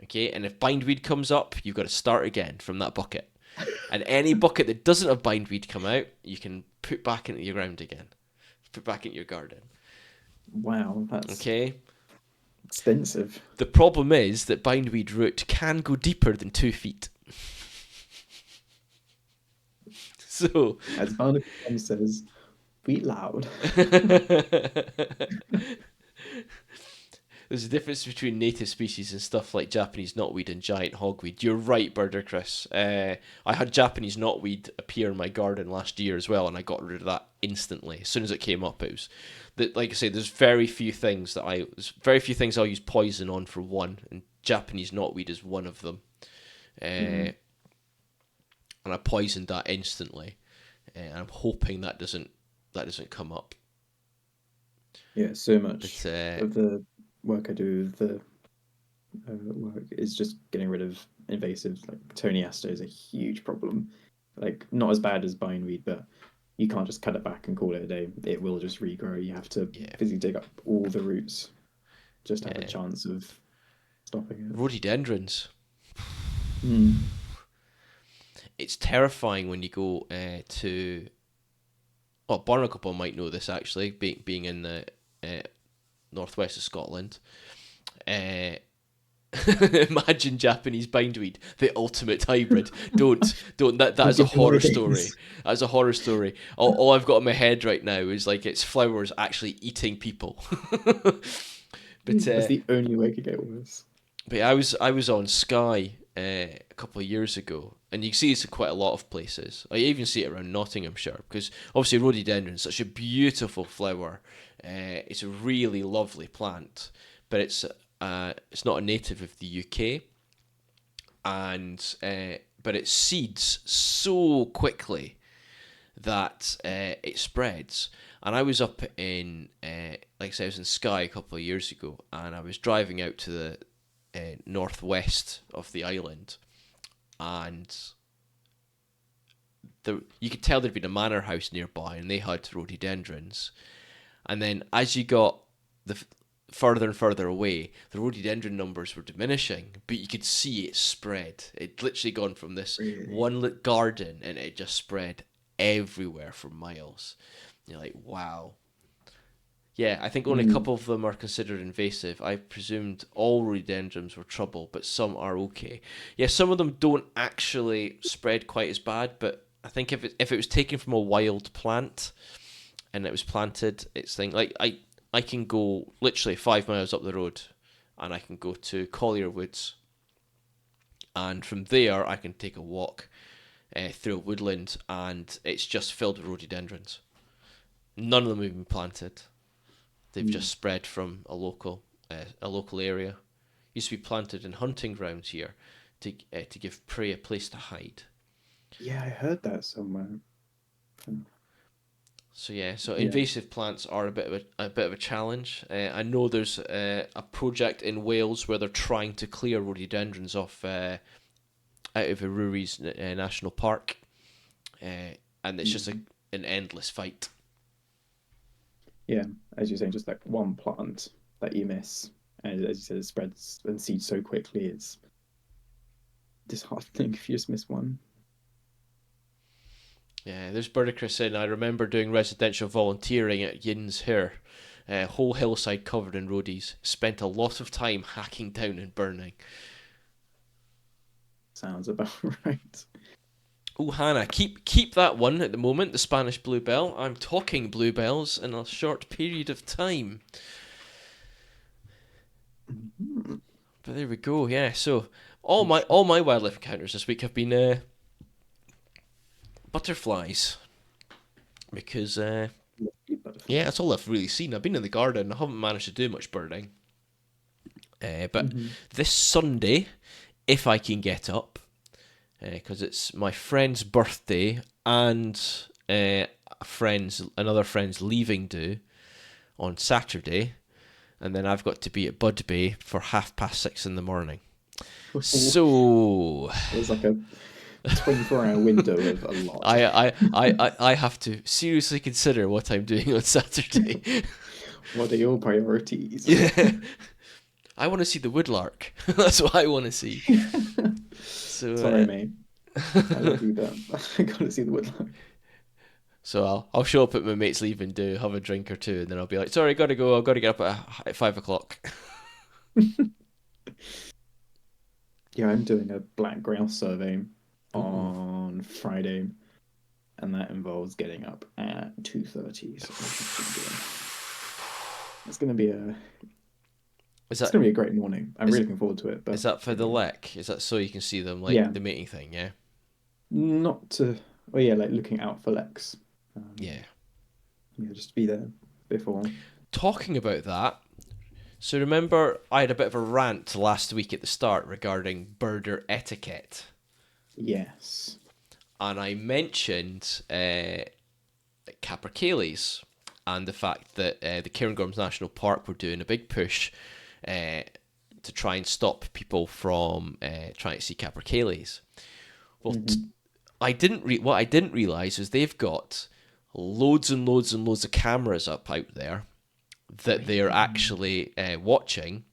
Okay, and if bindweed comes up, you've got to start again from that bucket. And any bucket that doesn't have bindweed come out, you can put back into your ground again. Put back into your garden. Wow, that's Okay? extensive. The problem is that bindweed root can go deeper than 2 feet. So As Barnaby Mum says, "Be loud." there's a difference between native species and stuff like Japanese knotweed and giant hogweed. You're right, Birder Chris. I had Japanese knotweed appear in my garden last year as well, and I got rid of that instantly as soon as it came up. It was that, like I say, there's very few things I'll use poison on for one, and Japanese knotweed is one of them. Mm. And I poisoned that instantly, and I'm hoping that doesn't come up. Yeah, so But much of the work I do, the work is just getting rid of invasives. Like Tony Aster is a huge problem. Like not as bad as bindweed, but you can't just cut it back and call it a day. It will just regrow. You have to yeah, physically dig up all the roots just to have a yeah, chance of stopping it. rhododendrons. Mm. It's terrifying when you go to. Well, Barnacle might know this actually, being in the uh, northwest of Scotland. Uh, Imagine Japanese bindweed, the ultimate hybrid. Don't. That You're is a giving away horror story. things. That's a horror story. All I've got in my head right now is like it's flowers actually eating people. but That's the only way it could get worse. But I was on Sky a couple of years ago, and you can see this in quite a lot of places. I even see it around Nottinghamshire because obviously rhododendron is such a beautiful flower. It's a really lovely plant, but it's not a native of the UK, and but it seeds so quickly that it spreads. And I was up in, like I said, I was in Skye a couple of years ago, and I was driving out to the northwest of the island, and you could tell there'd been a manor house nearby, and they had rhododendrons. And then as you got further and further away, the rhododendron numbers were diminishing, but you could see it spread. It literally gone from this Really. one lit garden, and it just spread everywhere for miles. You're like, wow. Yeah, I think only a Mm. couple of them are considered invasive. I presumed all rhododendrons were trouble, but some are okay. Yeah, some of them don't actually spread quite as bad, but I think if it was taken from a wild plant and it was planted, it's thing like I can go literally 5 miles up the road, and I can go to Collier Woods, and from there I can take a walk through a woodland, and it's just filled with rhododendrons. None of them have been planted. They've just spread from a local area. Used to be planted in hunting grounds here to give prey a place to hide. Yeah, I heard that somewhere. So yeah, so Yeah. invasive plants are a bit of a challenge. I know there's a project in Wales where they're trying to clear rhododendrons off out of Aruri's National Park, and it's just an endless fight. Yeah, as you're saying, just like one plant that you miss, and as you said, it spreads and seeds so quickly. It's disheartening if you just miss one. Yeah, there's Birdicris in. I remember doing residential volunteering at Yin's here. Whole hillside covered in roadies. Spent a lot of time hacking down and burning. Sounds about right. Oh, Hannah, keep that one at the moment, the Spanish bluebell. I'm talking bluebells in a short period of time. Mhm. But there we go. Yeah. So all my wildlife encounters this week have been butterflies because Lovely yeah, butterflies. that's all I've really seen. I've been in the garden. I haven't managed to do much birding. But Hmm. this Sunday, if I can get up, because it's my friend's birthday and another friend's leaving do on Saturday, and then I've got to be at Bud Bay for 6:30 in the morning. So There's like a 24-hour window of a lot. I have to seriously consider what I'm doing on Saturday. What are your priorities? Yeah, I want to see the woodlark. That's what I want to see. So Sorry, mate. I love you, but I gotta see the woodland. so I'll show up at my mate's leave and do have a drink or two, and then I'll be like, sorry, gotta go. I've got to get up at 5 o'clock. Yeah, I'm doing a black grouse survey Ooh, on Friday, and that involves getting up at 2:30. So it's gonna be a is it's that gonna be a great morning. I'm is really looking forward to it. is But that for the lek? Is that so you can see them like yeah, the mating thing? Yeah, not to. Oh yeah, like looking out for Lex. yeah. Yeah, just to be there before. Talking about that, so remember I had a bit of a rant last week at the start regarding birder etiquette, Yes. and I mentioned capercaillies and the fact that the Cairngorms National Park were doing a big push uh, to try and stop people from trying to see capercaillies. Well, Hmm. what I didn't realize is they've got loads and loads and loads of cameras up out there that they're Really? actually watching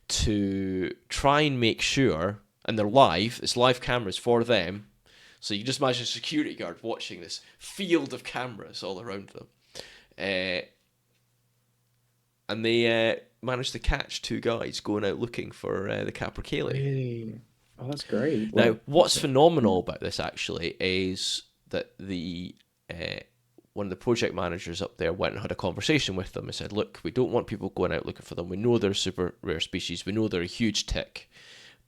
to try and make sure, and they're live. It's live cameras for them. So you just imagine a security guard watching this field of cameras all around them, uh, and they managed to catch two guys going out looking for the capercaillie. Really? Oh, that's great. Now, Well, what's yeah. phenomenal about this actually is that the one of the project managers up there went and had a conversation with them and said, "Look, we don't want people going out looking for them. We know they're a super rare species. We know they're a huge tick,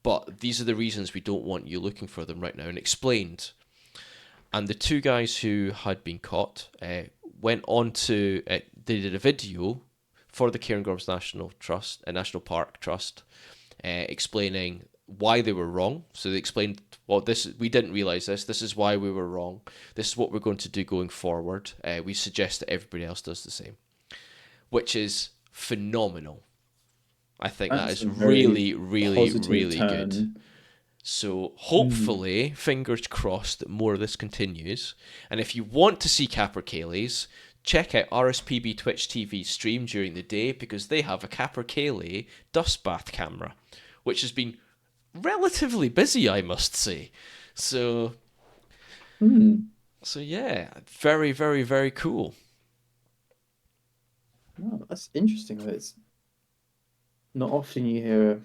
but these are the reasons we don't want you looking for them right now." And explained. And the two guys who had been caught went on to they did a video for the Cairngorms National Park Trust, explaining why they were wrong. So they explained, well, this we didn't realize this. This is why we were wrong. This is what we're going to do going forward. We suggest that everybody else does the same, which is phenomenal. I think that That's is a very really, really, positive really good. turn. So Mm. hopefully, fingers crossed that more of this continues. And if you want to see capercaillies, check out RSPB Twitch TV stream during the day because they have a capercaillie dust bath camera, which has been relatively busy, I must say. So Mm. so yeah, very, very, very cool. Wow, that's interesting. It's not often you hear a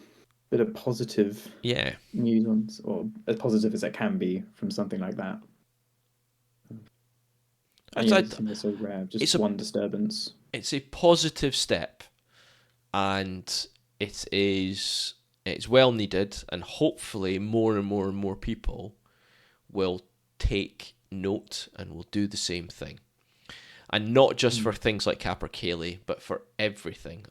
bit of positive Yeah, news on, or as positive as it can be from something like that. And it's yeah, a, it's something that's so rare. Just it's a one disturbance. it's a positive step, and it is. It's well needed, and hopefully more and more and more people will take note and will do the same thing. And not just for things like capercaillie, but for everything.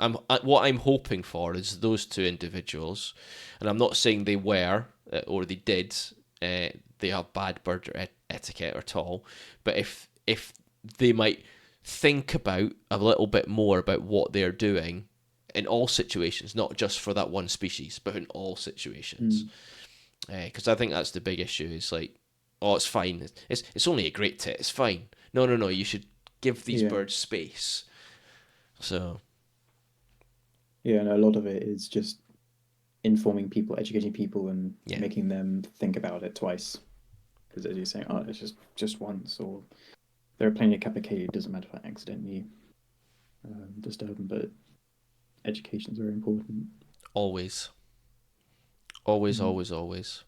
What I'm hoping for is those two individuals, and I'm not saying they were or they did. They have bad bird etiquette at all, but if they might think about a little bit more about what they're doing in all situations, not just for that one species, but in all situations, because I think that's the big issue. Is like, oh, it's fine. It's only a great tit. It's fine. No, no, no. You should give these Yeah. birds space. So Yeah, and a lot of it is just informing people, educating people, and yeah, making them think about it twice. Because as you're saying, oh, it's just once, or there are plenty of capercaillie. It doesn't matter if I accidentally disturb them, but education is very important. always, always, Mm. always, always.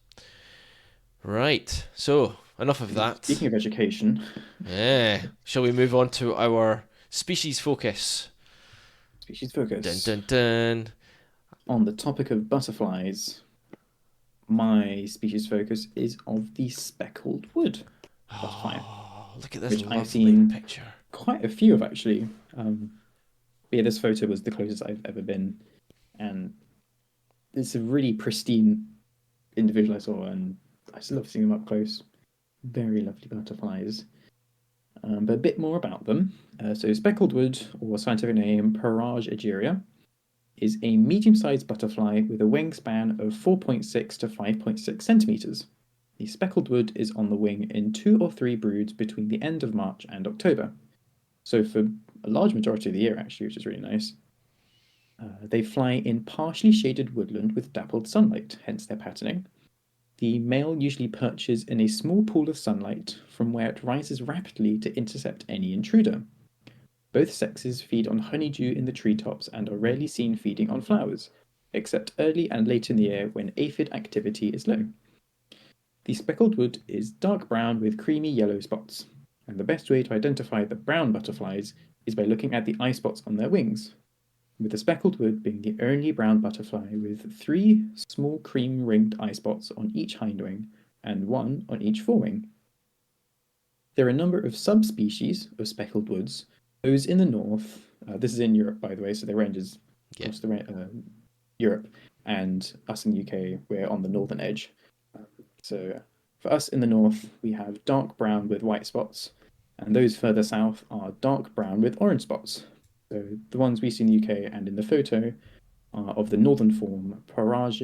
Right. So enough of that. Speaking of education, Yeah. Shall we move on to our species focus? species Dun focus dun dun. on the topic of butterflies. My species focus is of the speckled wood butterfly, Oh, look at this which I've lovely seen picture. quite a few of actually. Yeah, this photo was the closest I've ever been, and it's a really pristine individual I saw, and I just love seeing them up close. Very lovely butterflies. But a bit more about them. So, speckled wood, or scientific name Parage aegeria, is a medium sized butterfly with a wingspan of 4.6 to 5.6 centimeters. The speckled wood is on the wing in 2 or 3 broods between the end of March and October. So, for a large majority of the year, actually, which is really nice. They fly in partially shaded woodland with dappled sunlight, hence their patterning. The male usually perches in a small pool of sunlight from where it rises rapidly to intercept any intruder. Both sexes feed on honeydew in the treetops and are rarely seen feeding on flowers, except early and late in the year when aphid activity is low. The speckled wood is dark brown with creamy yellow spots, and the best way to identify the brown butterflies is by looking at the eye spots on their wings, with the speckled wood being the only brown butterfly with 3 small cream ringed eye spots on each hind wing and 1 on each forewing. There are a number of subspecies of speckled woods. Those in the north, this is in Europe by the way, so their ranges Yeah. across Europe, and us in the UK, we're on the northern edge. So for us in the north, we have dark brown with white spots, and those further south are dark brown with orange spots. So the ones we see in the UK and in the photo are of the northern form Parage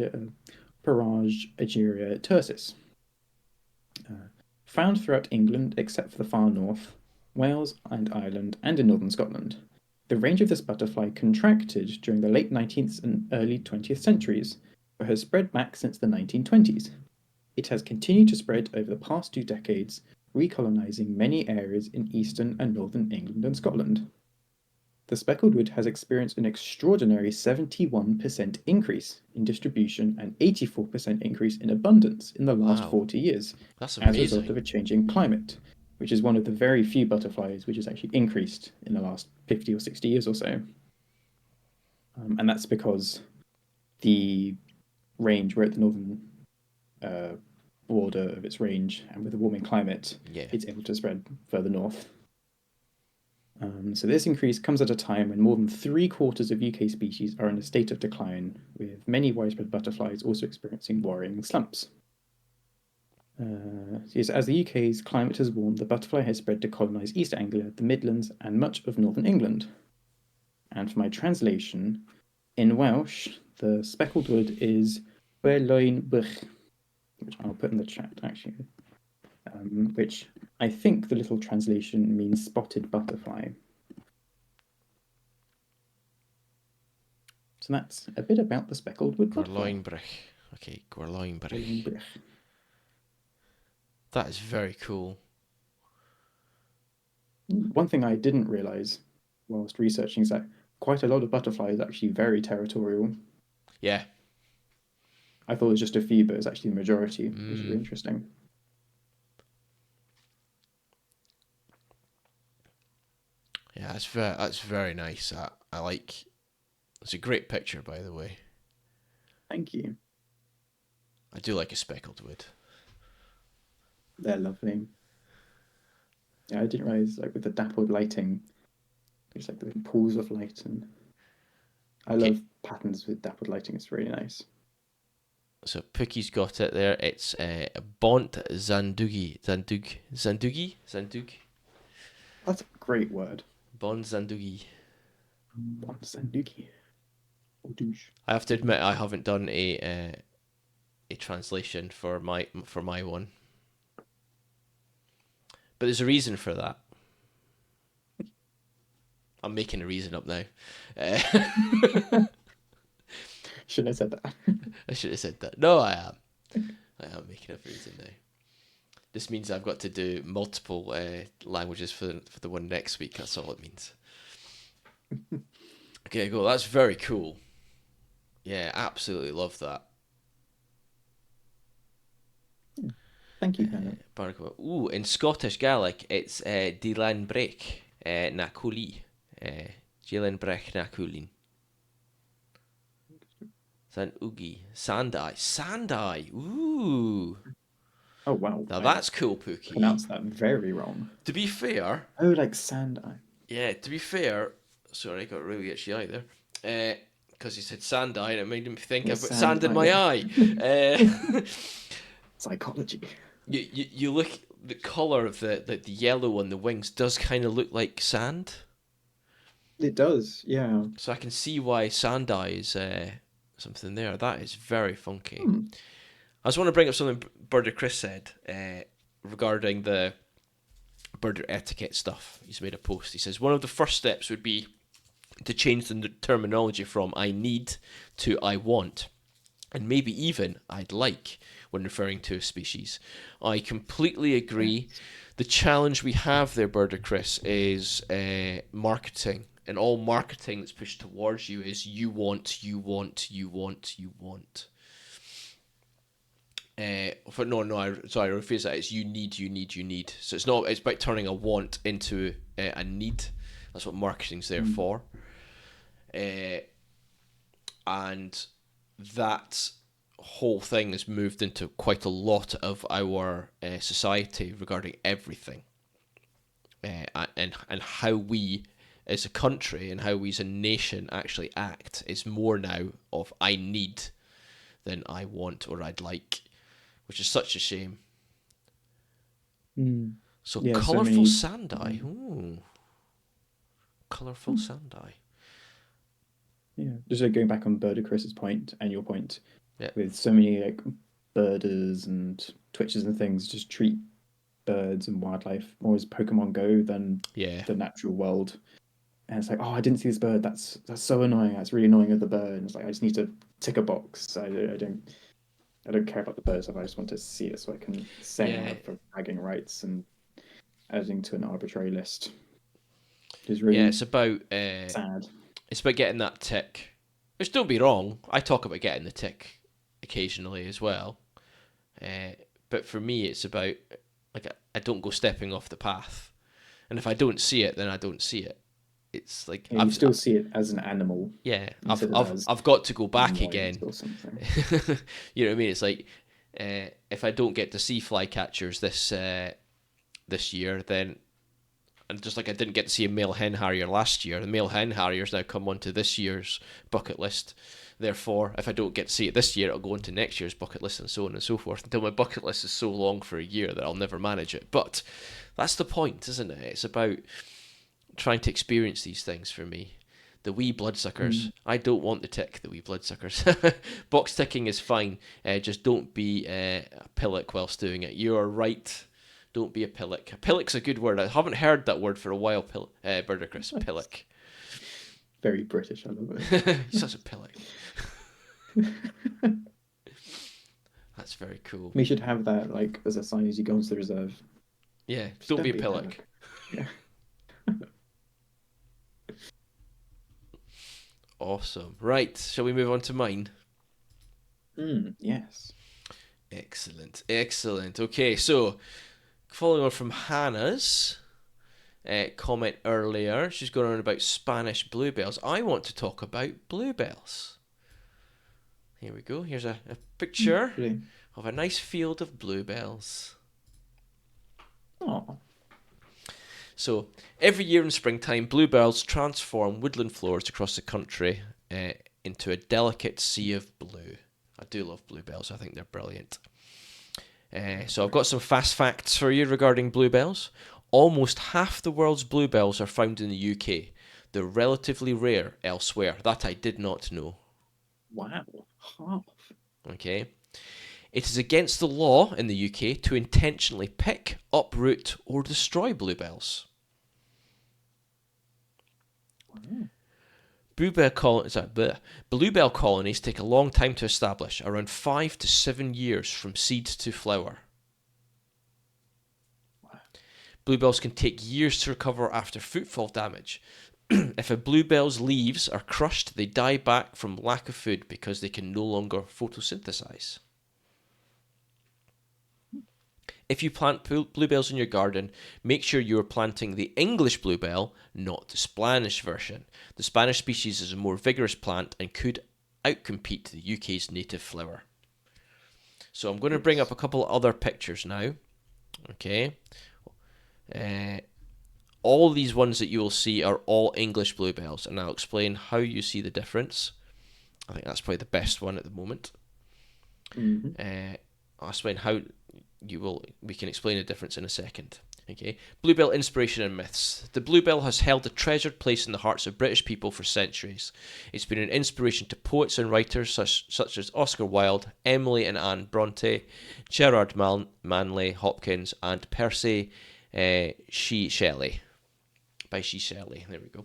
aegeria tersis. Found throughout England except for the far north, Wales and Ireland, and in northern Scotland. The range of this butterfly contracted during the late 19th and early 20th centuries, but has spread back since the 1920s. It has continued to spread over the past 2 decades, recolonising many areas in eastern and northern England and Scotland. The speckled wood has experienced an extraordinary 71% increase in distribution and 84% increase in abundance in the last Wow. 40 years That's as a result amazing. of a changing climate, which is one of the very few butterflies which has actually increased in the last 50 or 60 years or so. And that's because the range, we're at the northern uh, border of its range, and with a warming climate, Yeah. it's able to spread further north. So this increase comes at a time when more than 3 quarters of UK species are in a state of decline, with many widespread butterflies also experiencing worrying slumps. Yes, as the UK's climate has warmed, the butterfly has spread to colonise East Anglia, the Midlands, and much of northern England. And for my translation, in Welsh, the speckled wood is Bwerloin bych, which I'll put in the chat actually, which I think the little translation means spotted butterfly. So that's a bit about the speckled wood butterfly. Gorloinbrich. Okay, Gorloinbrich. That is very cool. One thing I didn't realise whilst researching is that quite a lot of butterflies are actually very territorial. Yeah. I thought it was just a few, but it's actually the majority, which is really Mm. interesting. Yeah, that's very nice. I like. It's a great picture, by the way. Thank you. I do like a speckled wood. They're lovely. Yeah, I didn't realize like with the dappled lighting, it's like the pools of light, and I Okay, love patterns with dappled lighting. It's really nice. so Pookie's got it there. It's Bont Zandugi. Zandug? That's a great word. Bont Zandugi. Sanduki. Oh, douche. I have to admit, I haven't done a translation for my one, but there's a reason for that. I'm making a reason up now. Uh, Shouldn't have said that. I should have said that. No, I am. I am making up a reason now. This means I've got to do multiple languages for the one next week. That's all it means. Okay, cool. That's very cool. Yeah, absolutely love that. Thank you, Hannah. Barnacle. Ooh, in Scottish Gaelic, it's Dylan Brech na Cooley. Dylan Brech na Coolin. San Oogie. Sandai. Sandai. Ooh. Oh wow, Now I that's cool, Pookie. pronounced that very wrong. To be fair, Oh, like sand eye. yeah, to be fair, sorry, I got really itchy eye there. Because he said sand eye and it made me think Yeah, I've got sand sand in eye. my Yeah. eye. Uh, Psychology. you look, the colour of the yellow on the wings does kind of look like sand. It does, yeah. So I can see why sand eye is something there. That is very funky. Hmm. I just want to bring up something Birder Chris said regarding the birder etiquette stuff. He's made a post. He says, one of the first steps would be to change the terminology from I need to I want, and maybe even I'd like when referring to a species. I completely agree. Yes. The challenge we have there, Birder Chris, is marketing. And all marketing that's pushed towards you is you want, you want, you want, you want. Sorry, I rephrase that. It's you need, you need, you need. So it's not. It's about turning a want into a need. That's what marketing's there for. And that whole thing has moved into quite a lot of our society regarding everything, and how we as a country and how we as a nation actually act is more now of I need than I want or I'd like, which is such a shame. Mm. So Yeah, so colourful many. sand eye. Ooh, colourful sand eye. Yeah, just like going back on Bird Chris's point and your point, Yeah, with so many like birders and twitches and things, just treat birds and wildlife more as Pokemon Go than yeah, the natural world. And it's like, oh, I didn't see this bird. That's so annoying. That's really annoying of the bird. And it's like I just need to tick a box. I don't care about the bird stuff. I just want to see it so I can say I yeah, have for bragging rights and adding to an arbitrary list. It's yeah. really sad. It's about getting that tick. Which, don't be wrong, I talk about getting the tick occasionally as well. But for me, it's about like I don't go stepping off the path, and if I don't see it, then I don't see it. It's like Yeah, you still see it as an animal yeah, instead of as I've got to go back noise again. or something. You know what I mean? It's like if I don't get to see flycatchers this year, then and just like I didn't get to see a male hen harrier last year, the male hen harriers now come onto this year's bucket list. Therefore, if I don't get to see it this year, it'll go into next year's bucket list and so on and so forth until my bucket list is so long for a year that I'll never manage it. But that's the point, isn't it? It's about trying to experience these things for me. The wee bloodsuckers. Mm. I don't want the tick, the wee bloodsuckers. Box ticking is fine. Just don't be a pillock whilst doing it. You are right. Don't be a pillock. A pillock's a good word. I haven't heard that word for a while, Birder Chris. Pillock. Very British. I love He's such a pillock. it. That's very cool. We should have that like as a sign as you go into the reserve. Yeah, Just don't be don't a be a pillock. pillock. Yeah. Awesome. Right, shall we move on to mine? Yes. Excellent, excellent. Okay, so following on from Hannah's comment earlier, she's going on about Spanish bluebells. I want to talk about bluebells. Here we go. Here's a picture Really? of a nice field of bluebells. Oh, So every year in springtime, bluebells transform woodland floors across the country into a delicate sea of blue. I do love bluebells. I think they're brilliant. So I've got some fast facts for you regarding bluebells. Almost half the world's bluebells are found in the UK. They're relatively rare elsewhere. That I did not know. wow. Half. Okay. It is against the law in the UK to intentionally pick, uproot, or destroy bluebells. Wow. Bluebell colonies take a long time to establish, around 5 to 7 years from seed to flower. Bluebells can take years to recover after fruitfall damage. If a bluebell's leaves are crushed, they die back from lack of food because they can no longer photosynthesize. If you plant bluebells in your garden, make sure you are planting the English bluebell, not the Spanish version. The Spanish species is a more vigorous plant and could outcompete the UK's native flower. So I'm going to bring up a couple other pictures now. Okay. All these ones that you will see are all English bluebells, and I'll explain how you see the difference. I think that's probably the best one at the moment. I'll explain how we can explain the difference in a second. Okay, bluebell inspiration and myths. The bluebell has held a treasured place in the hearts of British people for centuries. It's been an inspiration to poets and writers such as Oscar Wilde, Emily and Anne Bronte, Gerard Manley Hopkins, and Percy Shelley. By Shelley. There we go.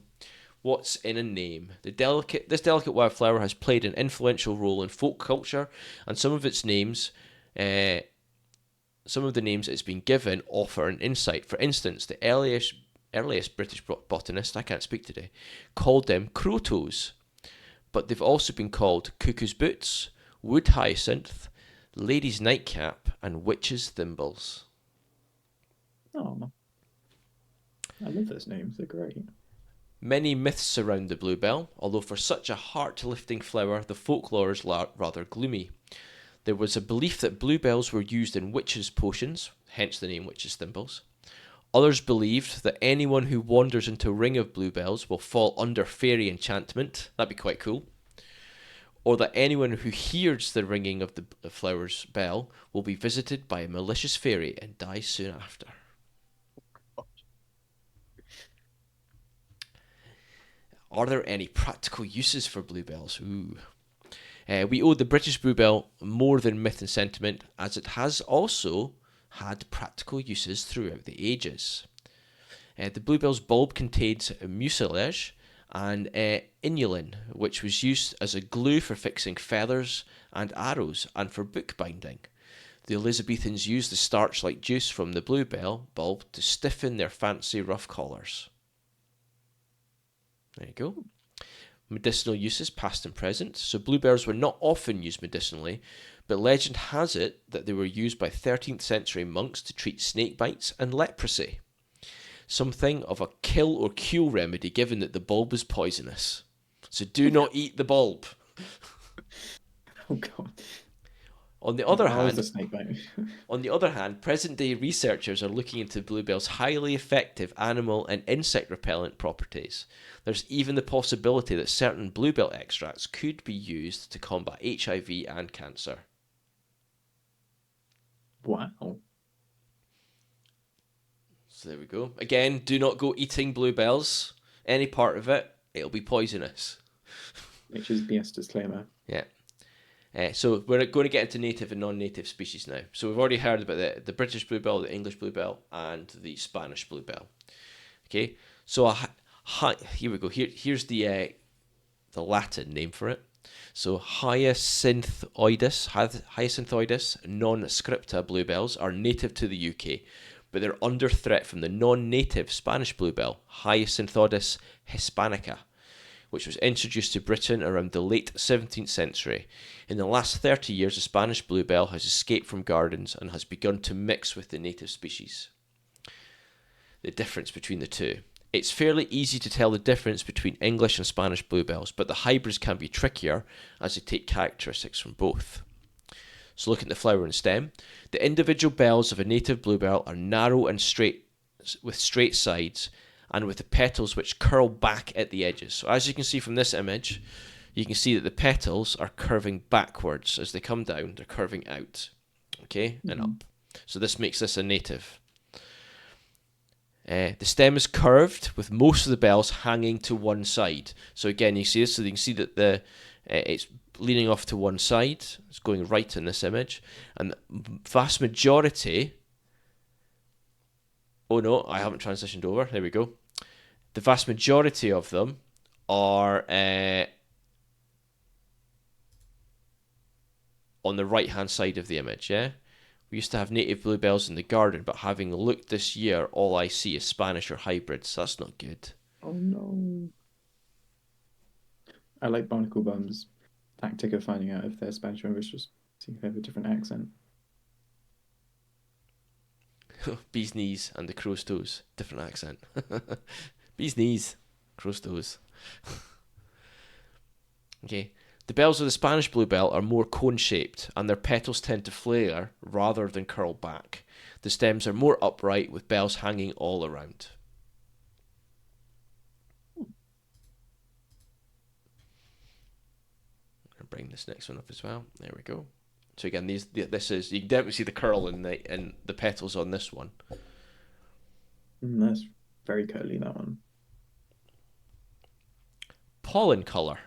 What's in a name? This delicate wildflower has played an influential role in folk culture, and some of the names it's been given offer an insight. For instance, the earliest British botanist, I can't speak today, called them crotos, but they've also been called cuckoo's boots, wood hyacinth, lady's nightcap, and witch's thimbles. Oh, I love those names. They're great. Many myths surround the bluebell, although for such a heart-lifting flower, the folklore is rather gloomy. There was a belief that bluebells were used in witches' potions, hence the name witches' thimbles. Others believed that anyone who wanders into a ring of bluebells will fall under fairy enchantment. That'd be quite cool. Or that anyone who hears the ringing of the flower's bell will be visited by a malicious fairy and die soon after. Are there any practical uses for bluebells? Ooh. We owe the British bluebell more than myth and sentiment, as it has also had practical uses throughout the ages. The bluebell's bulb contains mucilage and inulin, which was used as a glue for fixing feathers and arrows and for bookbinding. The Elizabethans used the starch-like juice from the bluebell bulb to stiffen their fancy rough collars. There you go. Medicinal uses, past and present. So bluebells were not often used medicinally, but legend has it that they were used by 13th century monks to treat snake bites and leprosy. Something of a kill or cure remedy, given that the bulb is poisonous. So do not eat the bulb. Oh god. On the other How is hand, a snake bite? present-day researchers are looking into bluebells' highly effective animal and insect repellent properties. There's even the possibility that certain bluebell extracts could be used to combat HIV and cancer. Wow. So there we go. Again, do not go eating bluebells. Any part of it, it'll be poisonous. Nature's BS disclaimer. Yeah. So we're going to get into native and non-native species now. So we've already heard about the British bluebell, the English bluebell, and the Spanish bluebell. Okay, so here we go. Here's the Latin name for it. So Hyacinthoides non-scripta bluebells are native to the UK, but they're under threat from the non-native Spanish bluebell, Hyacinthoides hispanica, which was introduced to Britain around the late 17th century. In the last 30 years, the Spanish bluebell has escaped from gardens and has begun to mix with the native species. The difference between the two. It's fairly easy to tell the difference between English and Spanish bluebells, but the hybrids can be trickier as they take characteristics from both. So look at the flower and stem. The individual bells of a native bluebell are narrow and straight, with straight sides, and with the petals which curl back at the edges. So as you can see from this image, you can see that the petals are curving backwards as they come down. They're curving out, okay, and up. So this makes this a native. The stem is curved with most of the bells hanging to one side. So again, you see this, so you can see that it's leaning off to one side. It's going right in this image. And the vast majority... Oh no, I haven't transitioned over. There we go. The vast majority of them are on the right-hand side of the image, yeah? We used to have native bluebells in the garden, but having looked this year, all I see is Spanish or hybrids. That's not good. Oh no. I like Barnacle Bum's tactic of finding out if they're Spanish or English, just see if they have a different accent. Bee's knees and the crow's toes. Different accent. Bee's knees, crow's toes. Okay. The bells of the Spanish bluebell are more cone-shaped, and their petals tend to flare rather than curl back. The stems are more upright, with bells hanging all around. I'll bring this next one up as well. There we go. So again, this is, you can definitely see the curl in the petals on this one. That's very curly, that one. Pollen colour.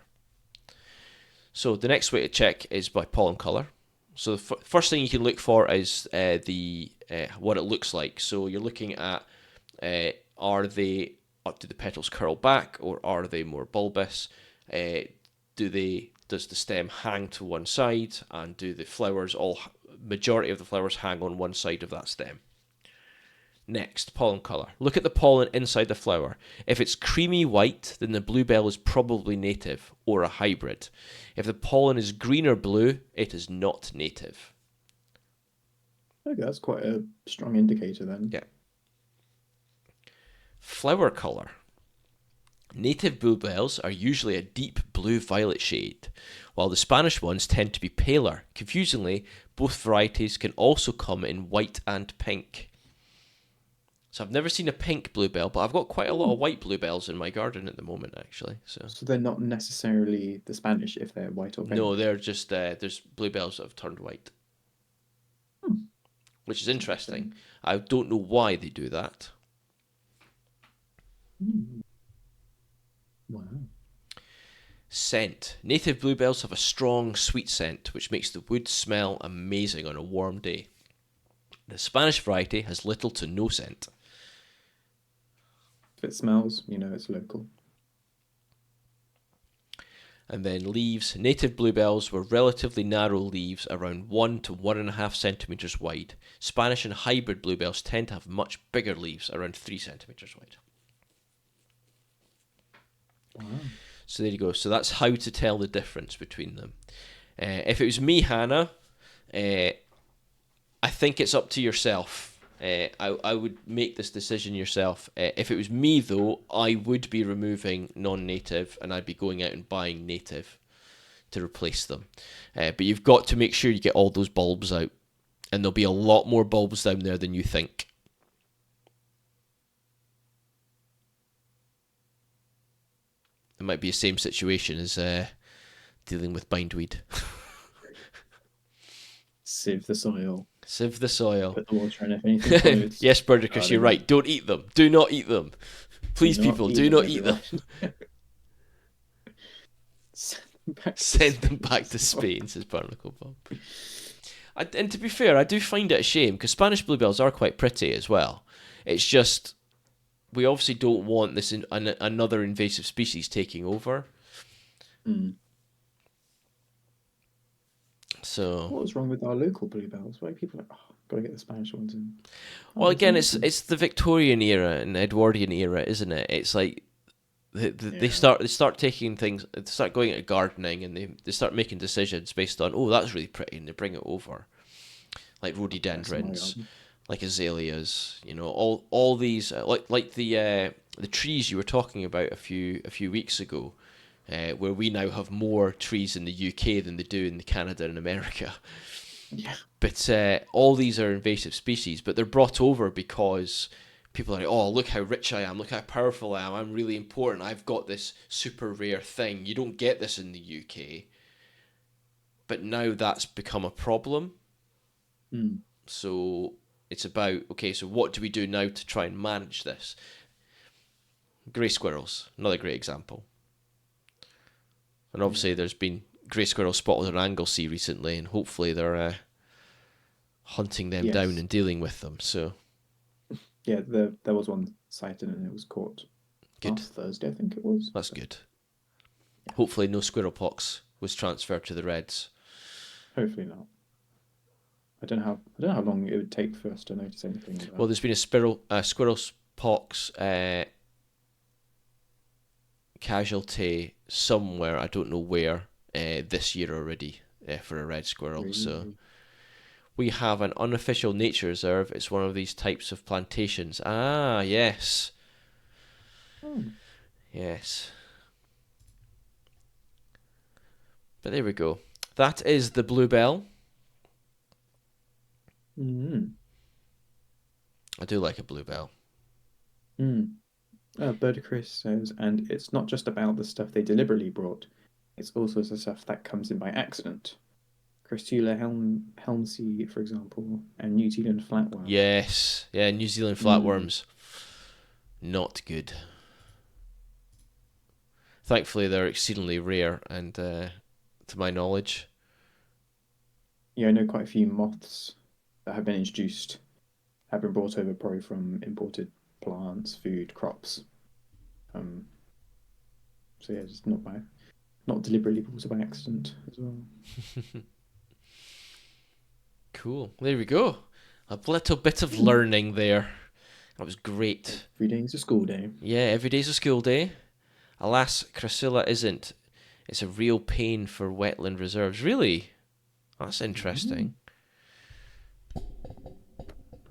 So the next way to check is by pollen colour. So the first thing you can look for is what it looks like. So you're looking at do the petals curl back, or are they more bulbous? Does the stem hang to one side, and do the flowers majority of the flowers hang on one side of that stem? Next, pollen colour. Look at the pollen inside the flower. If it's creamy white, then the bluebell is probably native or a hybrid. If the pollen is green or blue, it is not native. Okay, that's quite a strong indicator then. Yeah. Flower colour. Native bluebells are usually a deep blue-violet shade, while the Spanish ones tend to be paler. Confusingly, both varieties can also come in white and pink. So I've never seen a pink bluebell, but I've got quite a lot of white bluebells in my garden at the moment, actually. So they're not necessarily the Spanish if they're white or pink? No, they're just, there's bluebells that have turned white. Which is interesting. I don't know why they do that. Wow. Scent. Native bluebells have a strong, sweet scent, which makes the wood smell amazing on a warm day. The Spanish variety has little to no scent. If it smells, you know it's local. And then leaves. Native bluebells were relatively narrow leaves, around 1 to 1.5 centimetres wide. Spanish and hybrid bluebells tend to have much bigger leaves, around 3 centimetres wide. Wow. So there you go. So that's how to tell the difference between them. If it was me, Hannah, I think it's up to yourself. I would make this decision yourself. If it was me, though, I would be removing non-native, and I'd be going out and buying native to replace them. But you've got to make sure you get all those bulbs out, and there'll be a lot more bulbs down there than you think. It might be the same situation as dealing with bindweed. Sieve the soil. Sieve the soil. Put the water in if anything floats. Yes, Birdicus, you're right. Don't eat them. Do not eat them. Please, people, do not eat them. Send them back to Spain, says Barnacle Bob. And to be fair, I do find it a shame, because Spanish bluebells are quite pretty as well. It's just, we obviously don't want this another invasive species taking over. So what was wrong with our local bluebells? Why are people like, oh, gotta get the Spanish ones in? Well, again, it's the Victorian era and Edwardian era, isn't it? It's like they start taking things, they start going into gardening, and they start making decisions based on, oh, that's really pretty, and they bring it over, like rhododendrons. like azaleas, all these like the trees you were talking about a few weeks ago, where we now have more trees in the UK than they do in Canada and America. Yeah. But all these are invasive species, but they're brought over because people are like, oh, look how rich I am, look how powerful I am, I'm really important, I've got this super rare thing. You don't get this in the UK. But now that's become a problem. Mm. So it's about, okay, so what do we do now to try and manage this? Grey squirrels, another great example. And obviously Yeah. there's been grey squirrels spotted on Anglesey recently, and hopefully they're hunting them down Yes. and dealing with them. So Yeah. There was one sighted and it was caught good. last Thursday, I think it was. That's So good. yeah. Hopefully no squirrel pox was transferred to the reds. Hopefully not. I don't know how long it would take for us to notice anything with Well, that. there's been a squirrel pox casualty somewhere, I don't know where, this year already, for a red squirrel. So Really. we have an unofficial nature reserve. It's one of these types of plantations. Ah, yes. Oh. Yes. But there we go. That is the bluebell. Mm. I do like a bluebell. Mm. Birdicris says, and it's not just about the stuff they deliberately brought, it's also the stuff that comes in by accident. Cristula helmsii, for example, and New Zealand flatworm. Yes. Yeah, New Zealand Mm. flatworms. Not good. Thankfully, they're exceedingly rare, and to my knowledge. Yeah, I know quite a few moths that have been introduced, have been brought over probably from imported plants, food, crops. Um, so yeah, just not deliberately brought by accident as well. Cool. There we go. A little bit of Mm. learning there. That was great. Every day is a school day. Yeah, every day's a school day. Alas, Chrysilla isn't. It's a real pain for wetland reserves. Really? That's Mm. interesting.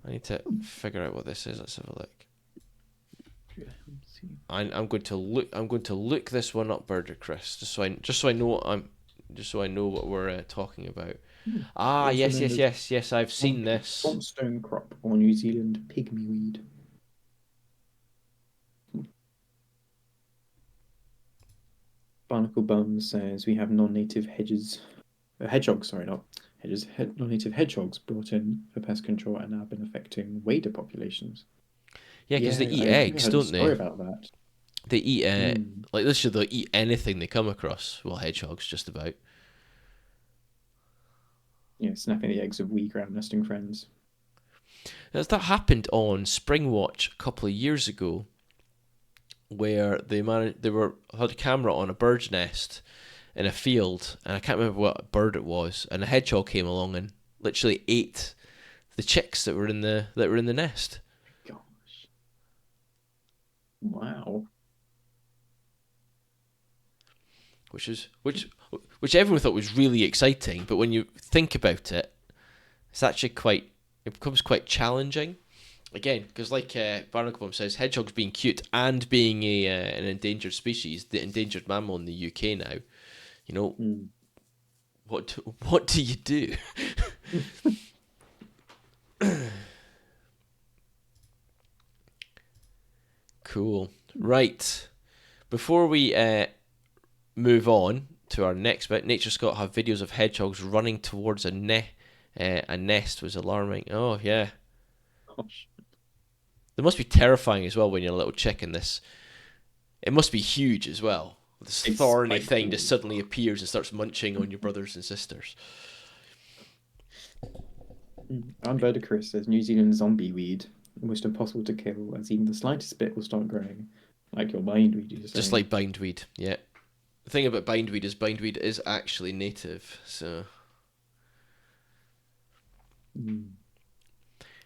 I need to figure out what this is. Let's have a look. I'm going to look. I'm going to look this one up, Burger Chris, just so I know what we're talking about. Mm. Ah, Also yes, known yes, as yes, yes. I've seen this. swampstone crop or New Zealand pygmy weed. Barnacle Bum says we have non-native hedgehogs, sorry, not hedges, non-native hedgehogs brought in for pest control and have been affecting wader populations. Yeah, because they Yeah, eat I think I eggs, heard a don't story they? about that. They eat Mm. like literally they'll eat anything they come across. Well, hedgehogs, just about. Yeah, snapping the eggs of wee ground nesting friends. Now, that happened on Springwatch a couple of years ago, where they were had a camera on a bird's nest in a field, and I can't remember what bird it was, and a hedgehog came along and literally ate the chicks that were in the nest, Gosh, wow. which is which everyone thought was really exciting, but when you think about it, it becomes quite challenging. Again, because like Barnacle says, hedgehogs being cute and being an endangered species, the endangered mammal in the UK now. You know Mm. what do you do? Cool. Right. Before we move on to our next bit, Nature Scott have videos of hedgehogs running towards a nest was alarming. Oh yeah, Gosh, they must be terrifying as well when you're a little chick in this. It must be huge as well. This it's thorny like thing just suddenly appears and starts munching on your brothers and sisters. Amberda says New Zealand zombie weed, almost impossible to kill, as even the slightest bit will start growing, like your bindweed, you Just say. like bindweed, yeah. The thing about bindweed is actually native, so. Mm.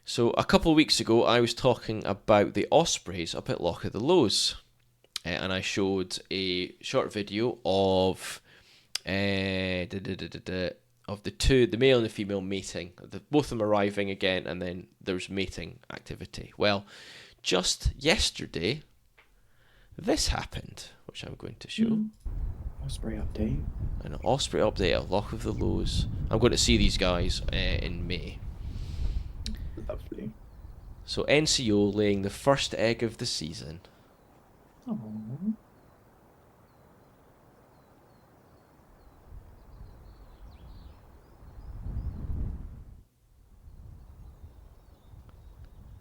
So a couple of weeks ago, I was talking about the ospreys up at Loch of the Lows, and I showed a short video of the two, the male and the female mating, both of them arriving again, and then there's mating activity. Well, just yesterday, this happened, which I'm going to show. Osprey update. An Osprey update at Loch of the Lows. I'm going to see these guys in May. Lovely. So NCO laying the first egg of the season. Aww.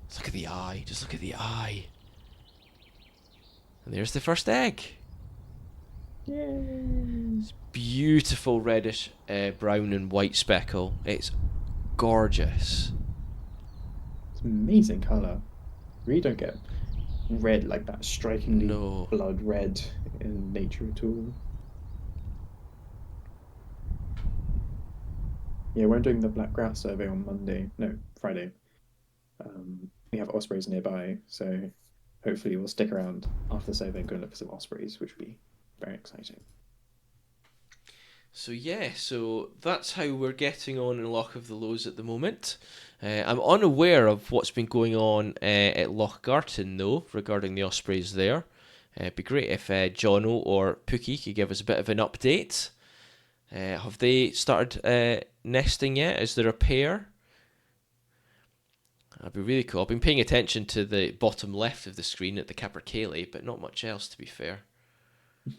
Just look at the eye. Just look at the eye. And there's the first egg. Yay. It's beautiful reddish brown and white speckle. It's gorgeous. It's amazing colour. Really don't get red like that, strikingly No. blood red in nature at all. Yeah, we're doing the black grouse survey on Friday. We have ospreys nearby, so hopefully we'll stick around after the survey and go and look for some ospreys, which would be very exciting. So yeah, so that's how we're getting on in Loch of the Lows at the moment. I'm unaware of what's been going on at Loch Garten though, regarding the ospreys there. It'd be great if Jono or Pookie could give us a bit of an update. Have they started nesting yet? Is there a pair? That'd be really cool. I've been paying attention to the bottom left of the screen at the Capercaillie, but not much else, to be fair. But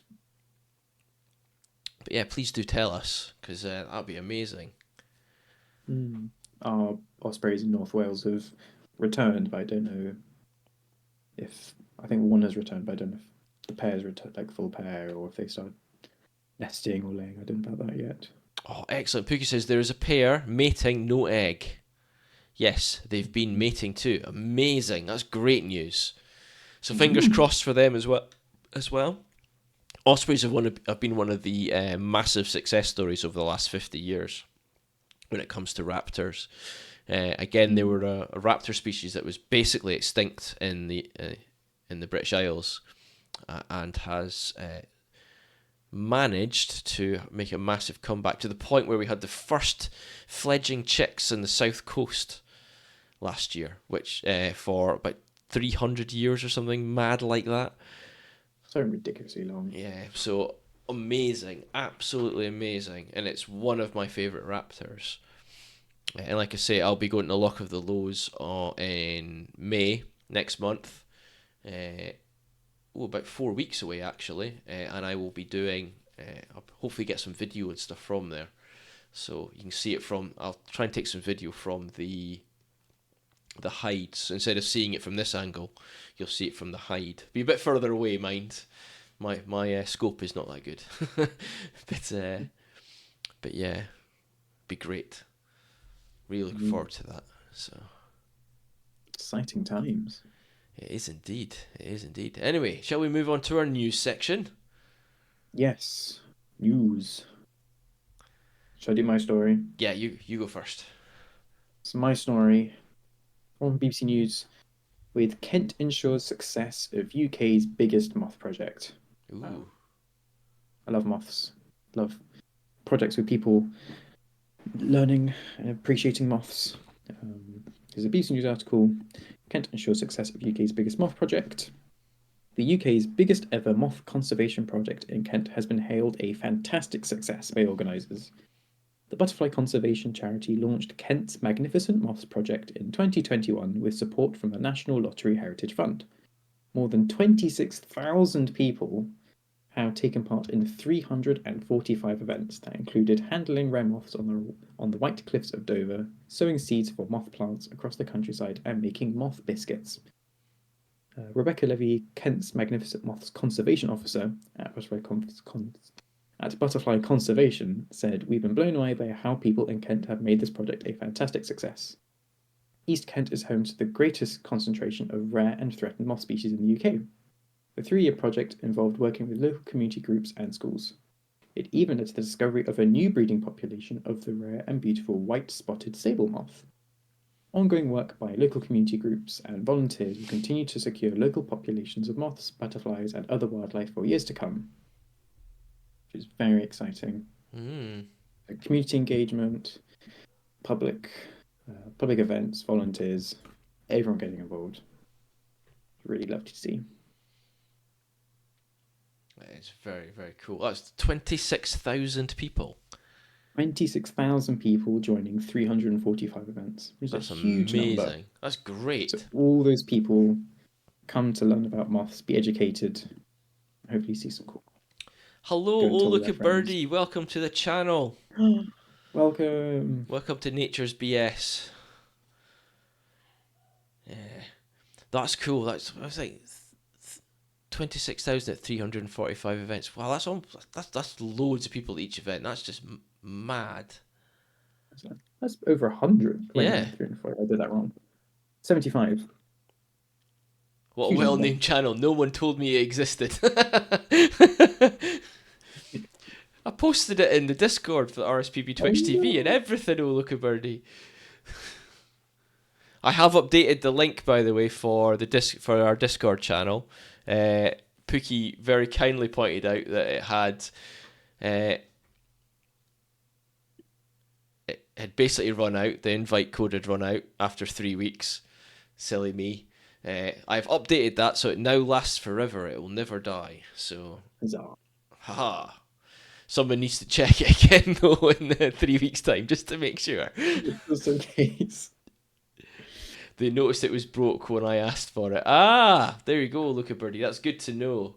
yeah, please do tell us, because that'd be amazing. Our ospreys in North Wales have returned, but I don't know if... I think one has returned, but I don't know if the pair's returned, like full pair, or if they started nesting or laying. I don't know about that yet. Oh, excellent. Pookie says there is a pair mating, no egg. Yes, they've been mating too. Amazing. That's great news. So fingers crossed for them as well. Ospreys have been one of the massive success stories over the last 50 years when it comes to raptors. Again, they were a raptor species that was basically extinct in the British Isles and has managed to make a massive comeback to the point where we had the first fledgling chicks in the south coast last year, which for about 300 years or something mad like that. So ridiculously long. Yeah, so amazing, absolutely amazing, and it's one of my favourite raptors. And like I say, I'll be going to Loch of the Lows in May next month. About 4 weeks away actually, and I will be doing. I'll hopefully get some video and stuff from there, so you can see it from. I'll try and take some video from the hides instead of seeing it from this angle. You'll see it from the hide. Be a bit further away, mind. My scope is not that good, but yeah, be great. Really looking forward to that. So exciting times. It is indeed. It is indeed. Anyway, shall we move on to our news section? Yes, news. Should I do my story? Yeah, you go first. So my story from BBC News with Kent ensures success of UK's biggest moth project. Ooh. Wow. I love moths. Love projects with people learning and appreciating moths. There's a BBC News article. Kent ensures success of UK's biggest moth project. The UK's biggest ever moth conservation project in Kent has been hailed a fantastic success by organisers. The butterfly conservation charity launched Kent's Magnificent Moths project in 2021 with support from the National Lottery Heritage Fund. More than 26,000 people have taken part in 345 events that included handling rare moths on the White Cliffs of Dover, sowing seeds for moth plants across the countryside, and making moth biscuits. Rebecca Levy, Kent's Magnificent Moths Conservation Officer at Butterfly Conservation, said, "We've been blown away by how people in Kent have made this project a fantastic success. East Kent is home to the greatest concentration of rare and threatened moth species in the UK. The 3-year project involved working with local community groups and schools. It even led to the discovery of a new breeding population of the rare and beautiful white-spotted sable moth. Ongoing work by local community groups and volunteers will continue to secure local populations of moths, butterflies, and other wildlife for years to come." Which is very exciting. community engagement, public public events, volunteers, everyone getting involved. Really love to see. It's very, very cool. That's 26,000 people. 26,000 people joining 345 events, which is a That's huge number. amazing. That's So great. all those people come to learn about moths, be educated, hopefully see some cool. Hello, Go and oh tell all look their at friends. birdie. Welcome to the channel. Welcome. Welcome to Nature's BS. Yeah, that's cool. That's like 26,000 at 345 events. Wow, that's loads of people at each event. That's just mad. That's over 100. Wait, no, Yeah. 340. I did that wrong. 75. What a Huge number. well-named channel. No one told me it existed. I posted it in the Discord for the RSPB Oh, Twitch TV and no. everything. Oh, look at birdie. I have updated the link, by the way, for for our Discord channel. Pookie very kindly pointed out that uh, it had basically run out. The invite code had run out after 3 weeks. Silly me. I've updated that so it now lasts forever. It will never die. So, Huzzah. haha. Someone needs to check it again though in 3 weeks' time just to make sure. Just in case. They noticed it was broke when I asked for it. Ah, there you go, look at birdie. That's good to know.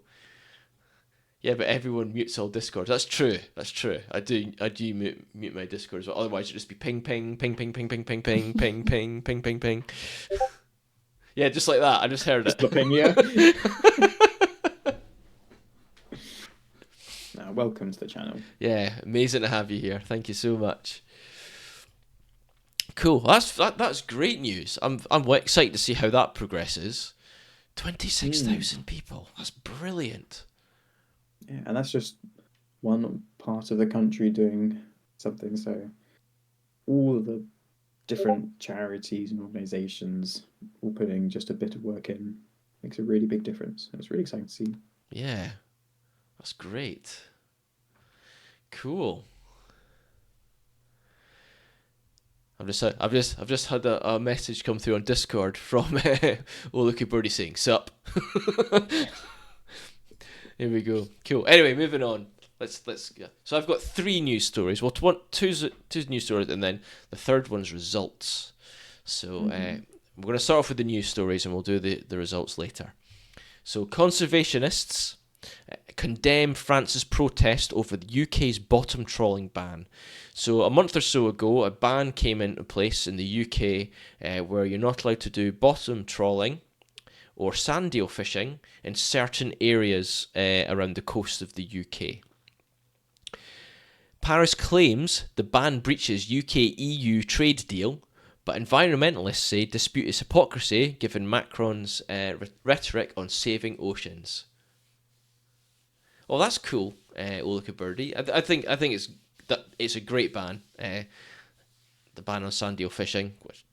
Yeah, but everyone mutes all Discords. That's true. That's true. I do mute my Discord as well. Otherwise, it'd just be ping, ping, ping, ping, ping, ping, ping, ping, ping, ping, ping, ping, ping. Yeah, just like that. I just heard Just the ping, yeah. Now, welcome to the channel. Yeah, amazing to have you here. Thank you so much. Cool. That's great news. I'm excited to see how that progresses. 26,000 people. That's brilliant. Yeah, and that's just one part of the country doing something. So all of the different charities and organizations all putting just a bit of work in makes a really big difference. It's really exciting to see. Yeah, that's great. Cool. I've just had a message come through on Discord from Oh Look at Birdie saying sup. Here we go. Cool. Anyway, moving on. Let's yeah. So I've got 3 news stories. Well, two's news stories, and then the third one's results. So we're going to start off with the news stories, and we'll do the results later. So conservationists condemn France's protest over the UK's bottom trawling ban. So a month or so ago, a ban came into place in the UK where you're not allowed to do bottom trawling or sand eel fishing in certain areas around the coast of the UK. Paris claims the ban breaches UK-EU trade deal, but environmentalists say dispute is hypocrisy given Macron's rhetoric on saving oceans. Well, that's cool, Olika Birdie. I think it's a great ban. The ban on sand eel fishing, which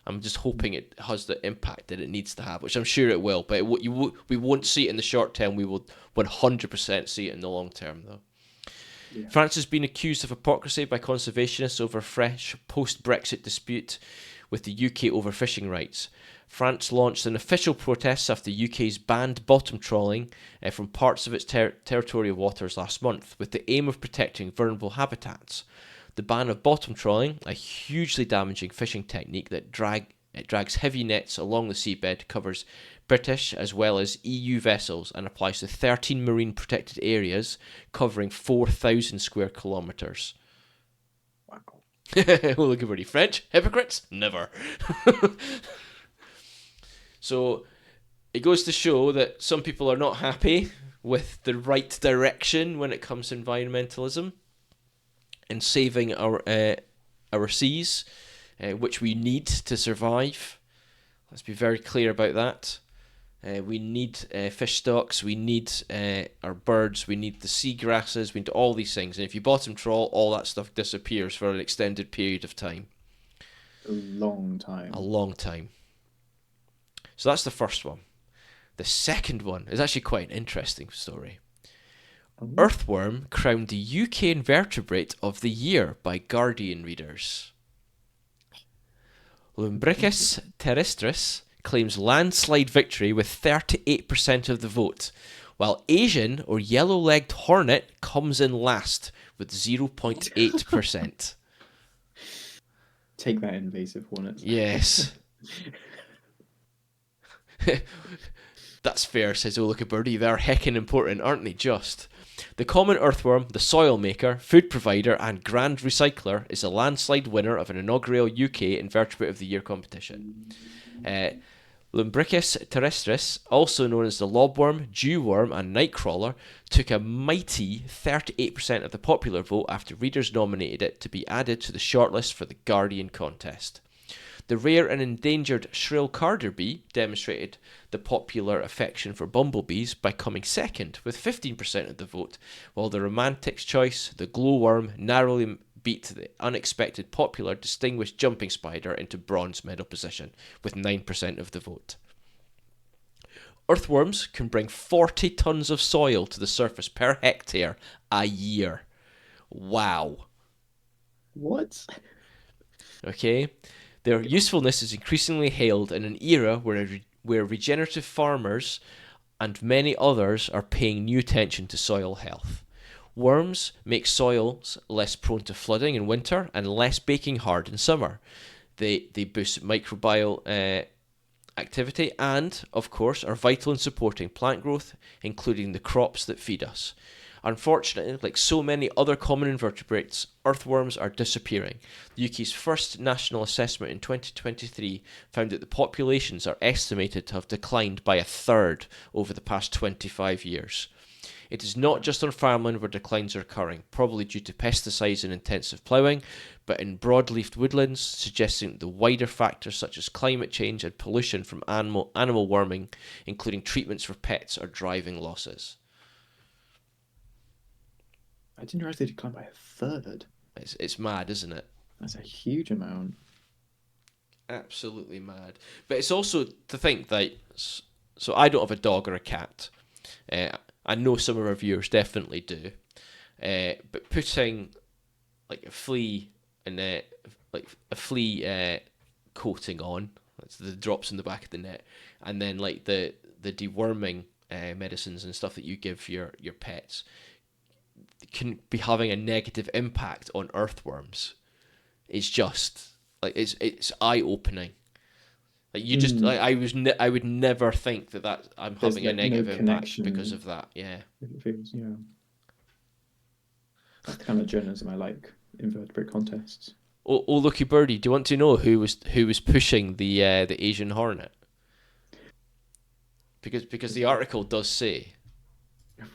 I'm just hoping it has the impact that it needs to have, which I'm sure it will. But we won't see it in the short term. We will 100% see it in the long term, though. Yeah. France has been accused of hypocrisy by conservationists over a fresh post-Brexit dispute with the UK over fishing rights. France launched an official protest after the UK's banned bottom trawling from parts of its territorial waters last month, with the aim of protecting vulnerable habitats. The ban of bottom trawling, a hugely damaging fishing technique that drags heavy nets along the seabed, covers British as well as EU vessels and applies to 13 marine protected areas covering 4,000 square kilometres. Wow. Well, look at French hypocrites? Never. So it goes to show that some people are not happy with the right direction when it comes to environmentalism and saving our seas, which we need to survive. Let's be very clear about that. We need fish stocks, we need our birds, we need the seagrasses, we need all these things. And if you bottom trawl, all that stuff disappears for an extended period of time. A long time. A long time. So that's the first one. The second one is actually quite an interesting story. Oh, Earthworm crowned the UK Invertebrate of the Year by Guardian readers. impressive. Lumbricus terrestris claims landslide victory with 38% of the vote, while Asian or yellow-legged hornet comes in last with 0.8%. Take that, invasive hornet. Yes. That's fair, says Olika Birdie. They're heckin' important, aren't they, just? The common earthworm, the soil maker, food provider, and grand recycler is a landslide winner of an inaugural UK Invertebrate of the Year competition. Uh, Lumbricus terrestris, also known as the lobworm, dewworm, and nightcrawler, took a mighty 38% of the popular vote after readers nominated it to be added to the shortlist for the Guardian contest. The rare and endangered shrill carder bee demonstrated the popular affection for bumblebees by coming second with 15% of the vote, while the romantic's choice, the glowworm, narrowly beat the unexpected popular distinguished jumping spider into bronze medal position with 9% of the vote. Earthworms can bring 40 tons of soil to the surface per hectare a year. Wow. What? Okay? Their usefulness is increasingly hailed in an era where regenerative farmers and many others are paying new attention to soil health. Worms make soils less prone to flooding in winter and less baking hard in summer. They boost microbial activity and, of course, are vital in supporting plant growth, including the crops that feed us. Unfortunately, like so many other common invertebrates, earthworms are disappearing. The UK's first national assessment in 2023 found that the populations are estimated to have declined by a third over the past 25 years. It is not just on farmland where declines are occurring, probably due to pesticides and intensive ploughing, but in broadleafed woodlands, suggesting that the wider factors such as climate change and pollution from animal warming, including treatments for pets, are driving losses. I didn't realize they declined by a third. It's mad, isn't it? That's a huge amount. Absolutely mad. But it's also to think that. So I don't have a dog or a cat. I know some of our viewers definitely do. But putting like a flea and like a flea coating on, that's the drops in the back of the net, and then like the deworming medicines and stuff that you give your pets can be having a negative impact on earthworms. It's just like it's eye opening. Like you just like I would never think that I'm There's having a like no negative impact because connection. of that. Yeah. It feels, yeah. That's the kind of journalism I like. Invertebrate contests. Oh, looky birdie, do you want to know who was pushing the Asian hornet? Because Is the it article does say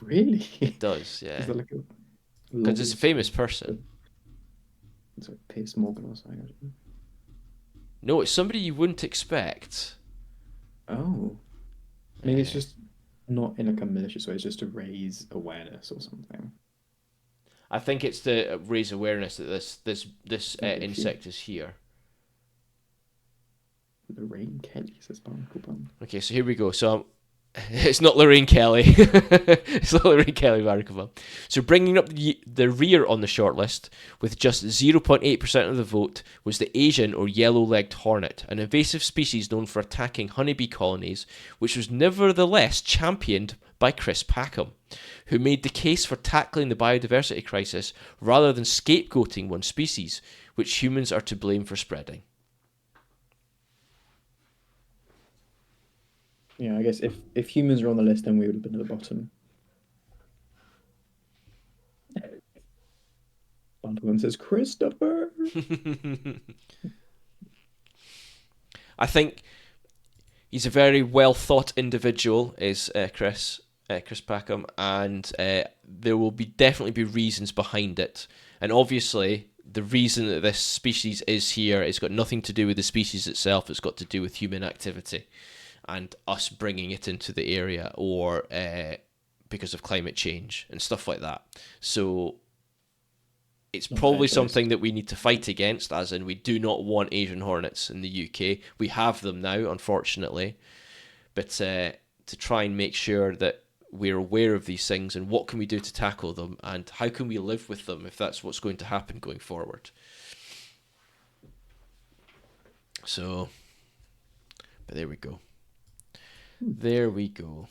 really? it does. Is Yeah. there like a Because it's a lobbyist? famous person. It's like Piers Morgan or something. I don't know. No, it's somebody you wouldn't expect. Oh, maybe it's Uh, just not in like a malicious way. It's just to raise awareness or something. I think it's to raise awareness that this Oh, phew. insect is here. Lorraine Kelly says Barnacle Bun. Okay, so here we go. So it's not Lorraine Kelly. It's not Lorraine Kelly, Marikova. So bringing up the rear on the shortlist with just 0.8% of the vote was the Asian or yellow-legged hornet, an invasive species known for attacking honeybee colonies, which was nevertheless championed by Chris Packham, who made the case for tackling the biodiversity crisis rather than scapegoating one species, which humans are to blame for spreading. Yeah, I guess if humans were on the list, then we would have been at the bottom. Barnacle Bun says Christopher. I think he's a very well thought individual, is Chris Packham, and there will definitely be reasons behind it. And obviously, the reason that this species is here has got nothing to do with the species itself. It's got to do with human activity and us bringing it into the area, or because of climate change and stuff like that. So it's Not fair probably choice. something that we need to fight against, as in we do not want Asian hornets in the UK. We have them now, unfortunately, but to try and make sure that we're aware of these things and what can we do to tackle them and how can we live with them if that's what's going to happen going forward. So, but there we go. There we go.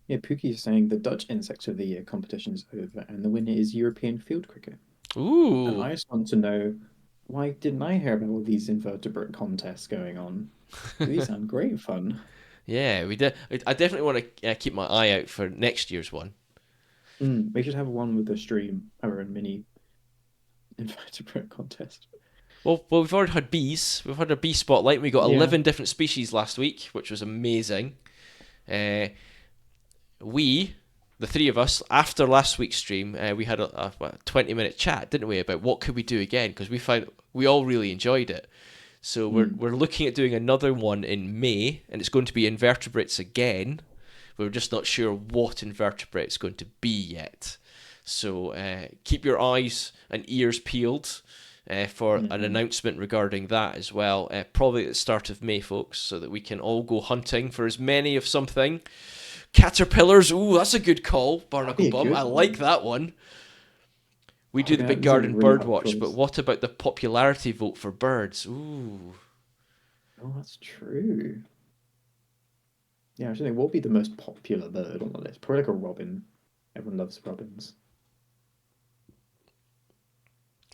Yeah, Pookie is saying the Dutch Insect of the Year competition is over and the winner is European field cricket. And Ooh. I just want to know, why didn't I hear about all these invertebrate contests going on? These sound great fun. Yeah, we did. I definitely want to keep my eye out for next year's one. We should have one with the stream, our own mini invertebrate contest. Well, we've already had bees. We've had a bee spotlight. We got Yeah. 11 different species last week, which was amazing. Uh, the three of us, after last week's stream, we had a 20-minute chat, didn't we, about what could we do again, because we all really enjoyed it. So we're looking at doing another one in May, and it's going to be invertebrates again. We're just not sure what invertebrate it's going to be yet. So keep your eyes and ears peeled for an announcement regarding that as well. Probably at the start of May, folks, so that we can all go hunting for as many of something. Caterpillars, ooh, that's a good call, Barnacle Bum. I like that one. We do the Big Garden really Bird Watch, but what about the popularity vote for birds? Ooh. Oh, that's true. Yeah, I was thinking, what would be the most popular bird on the list? Probably like a robin. Everyone loves robins.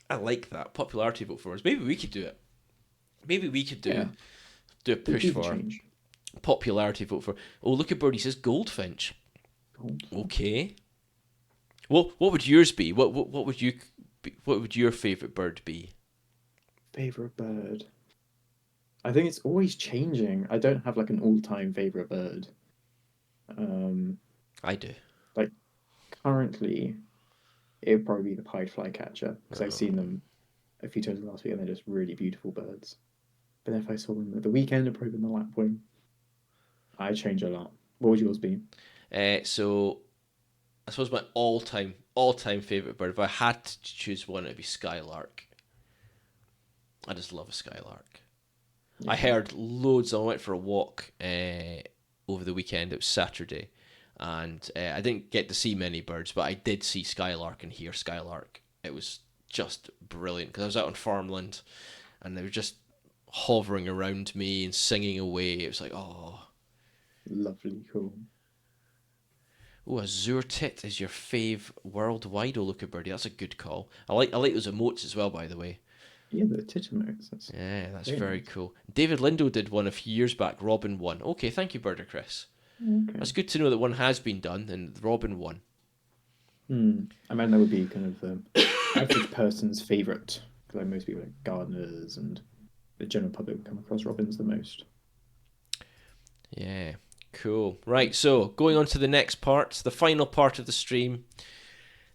I like that. Popularity vote for us. Maybe we could do it. Maybe we could do a We'll push do the for change. popularity vote for. Oh, look at Birdie says goldfinch. Gold. Okay. Well, what would yours be? What would you? What would your favourite bird be? Favorite bird. I think it's always changing. I don't have like an all-time favorite bird. I do. Like currently, it would probably be the pied flycatcher because I've seen them a few times last week and they're just really beautiful birds. But if I saw them at the weekend, it'd probably be the lapwing. I change a lot. What would yours be? So I suppose my all-time favourite bird, if I had to choose one, it'd be skylark. I just love a skylark. Yeah. I heard loads. I went for a walk over the weekend. It was Saturday, and I didn't get to see many birds, but I did see skylark and hear skylark. It was just brilliant because I was out on farmland, and they were just hovering around me and singing away. It was like, oh. Lovely, cool. Oh, azure tit is your fave worldwide. Oh, look at birdie. That's a good call. I like those emotes as well, by the way. Yeah, the titanoes. Yeah, that's very very nice. cool. David Lindo did one a few years back. Robin won. Okay, thank you, Birder Chris. Okay. That's good to know that one has been done and Robin won. I imagine that would be kind of the average person's favourite. Because like most people, like gardeners and the general public, would come across robins the most. Yeah, cool. Right, so going on to the next part, the final part of the stream.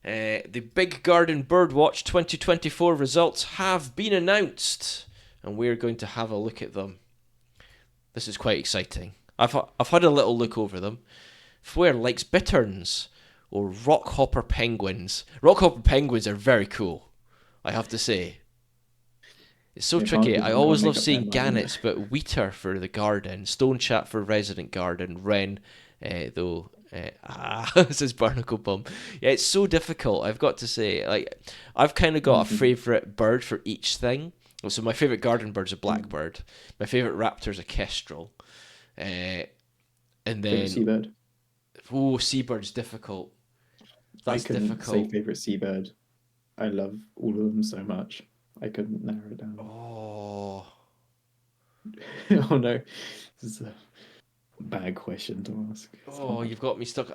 The Big Garden Birdwatch 2024 results have been announced, and we're going to have a look at them. This is quite exciting. I've had a little look over them. Fware likes bitterns or rockhopper penguins. Rockhopper penguins are very cool, I have to say. It's so tricky. I always love seeing gannets, but wheater for the garden, stone chat for resident garden, wren, though. Says Barnacle Bum. Yeah, it's so difficult. I've got to say, like, I've kind of got a favorite bird for each thing. So my favorite garden bird's a blackbird. My favorite raptor's a kestrel. And then favorite seabird. Oh, seabird's difficult. That's I couldn't difficult. say favorite seabird. I love all of them so much. I couldn't narrow it down. Oh. Oh no, this is a bad question to ask. Oh, you've got me stuck.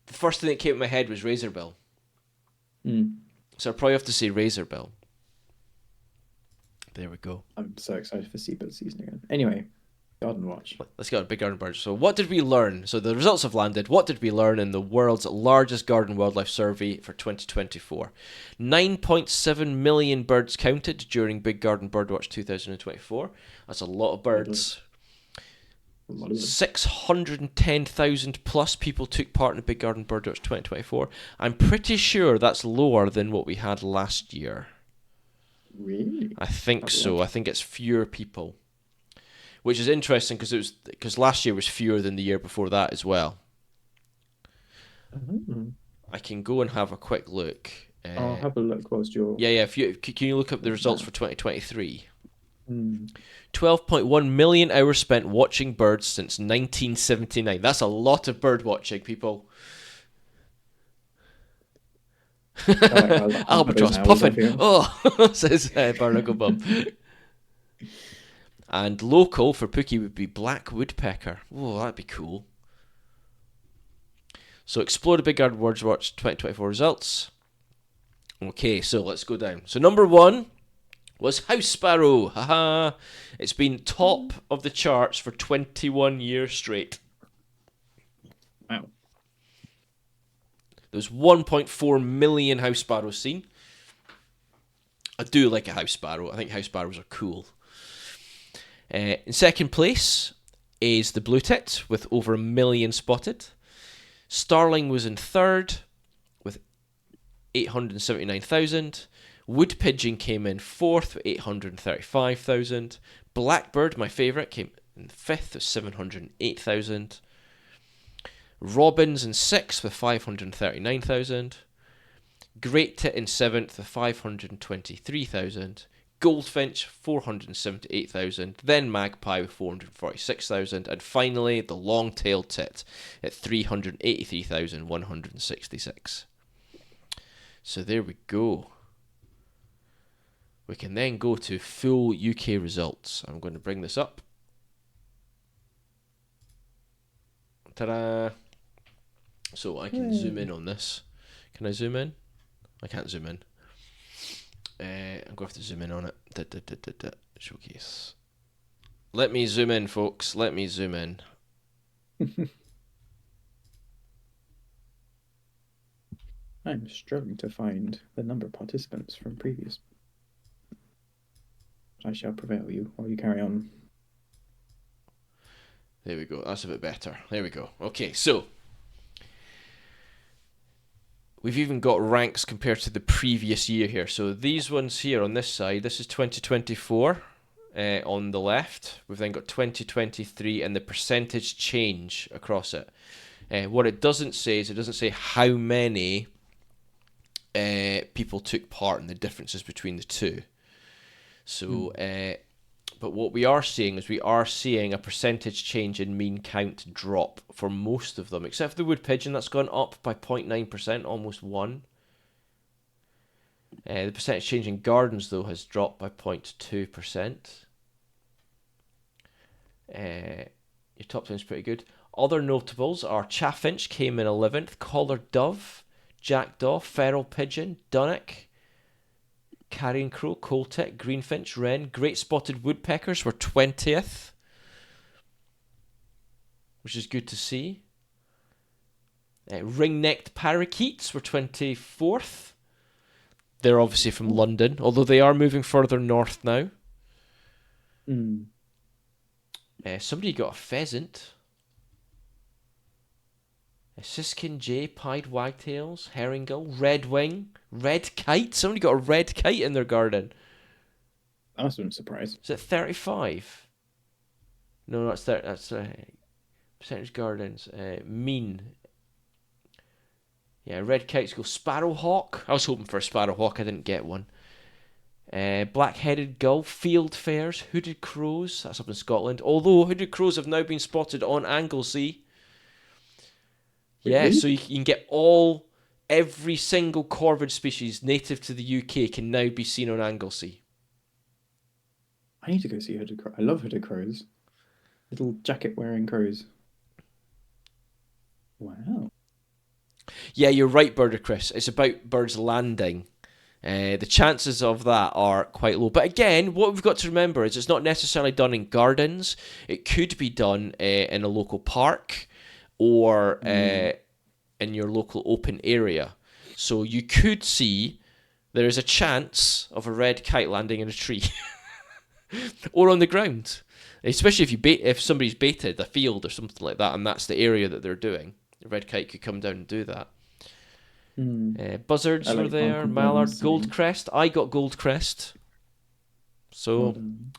The first thing that came to my head was razorbill. So I'll probably have to say razorbill. There we go. I'm so excited for seabird season again. Anyway, Garden Watch. Let's get a big garden bird. So what did we learn? So the results have landed. What did we learn in the world's largest garden wildlife survey for 2024? 9.7 million birds counted during Big Garden Birdwatch 2024. That's a lot of birds. 610,000 plus people took part in the Big Garden Birdwatch 2024. I'm pretty sure that's lower than what we had last year. Really? I think so. I think it's fewer people. Which is interesting because last year was fewer than the year before that as well. Oh. I can go and have a quick look. I'll have a look whilst you're Yeah, yeah. If you can you look up the doing results that. for 2023? Mm. 12.1 million hours spent watching birds since 1979. That's a lot of bird watching, people. I like how that half of those Albatross hours, I puffing. feel. Oh, says Barnacle Bum. And local for Pookie would be black woodpecker. Oh, that'd be cool. So explore the Big Garden Words Watch 2024 results. Okay, so let's go down. So number one was House Sparrow. Haha. It's been top of the charts for 21 years straight. Wow. There's 1.4 million house sparrows seen. I do like a house sparrow. I think house sparrows are cool. In second place is the blue tit with over 1 million spotted. Starling was in third with 879,000. Wood pigeon came in fourth with 835,000. Blackbird, my favourite, came in fifth with 708,000. Robins in sixth with 539,000. Great tit in seventh with 523,000. Goldfinch 478,000. Then magpie with 446,000. And finally, the long-tailed tit at 383,166. So there we go. We can then go to full UK results. I'm going to bring this up. Ta-da! So I can zoom in Yay. on this. Can I zoom in? I can't zoom in. I'm going to have to zoom in on it. Showcase. Let me zoom in, folks. Let me zoom in. I'm struggling to find the number of participants from previous. I shall prevail you while you carry on. There we go. That's a bit better. There we go. Okay, so we've even got ranks compared to the previous year here. So these ones here on this side, this is 2024 on the left. We've then got 2023 and the percentage change across it. What it doesn't say is it doesn't say how many people took part in the differences between the two. So, but what we are seeing is we are seeing a percentage change in mean count drop for most of them, except for the wood pigeon that's gone up by 0.9%, almost 1. The percentage change in gardens, though, has dropped by 0.2%. Your top 10 is pretty good. Other notables are chaffinch came in 11th, collared dove, jackdaw, feral pigeon, dunnock, carrion crow, coaltech, greenfinch, wren, great spotted woodpeckers were 20th, which is good to see. Ring-necked parakeets were 24th. They're obviously from London, although they are moving further north now. Mm. Somebody got a pheasant. A siskin jay, pied wagtails, herringull, redwing, red kite. Somebody got a red kite in their garden. That must have been a surprise. Is it 35? No, that's 30. That's percentage gardens. Mean. Yeah, red kites go sparrowhawk. I was hoping for a sparrowhawk. I didn't get one. Black-headed gull, field fares, hooded crows. That's up in Scotland. Although hooded crows have now been spotted on Anglesey. Yeah, Really? so you can get every single corvid species native to the UK can now be seen on Anglesey. I need to go see hooded crow. I love hooded crows. Little jacket wearing crows. Wow. Yeah, you're right, Birder Chris. It's about birds landing. The chances of that are quite low. But again, what we've got to remember is it's not necessarily done in gardens. It could be done in a local park or in your local open area. So you could see there is a chance of a red kite landing in a tree or on the ground, especially if somebody's baited a field or something like that, and that's the area that they're doing. The red kite could come down and do that. I Buzzards were like there, Uncle Ben's mallard, saying. goldcrest. I got goldcrest, Well so done.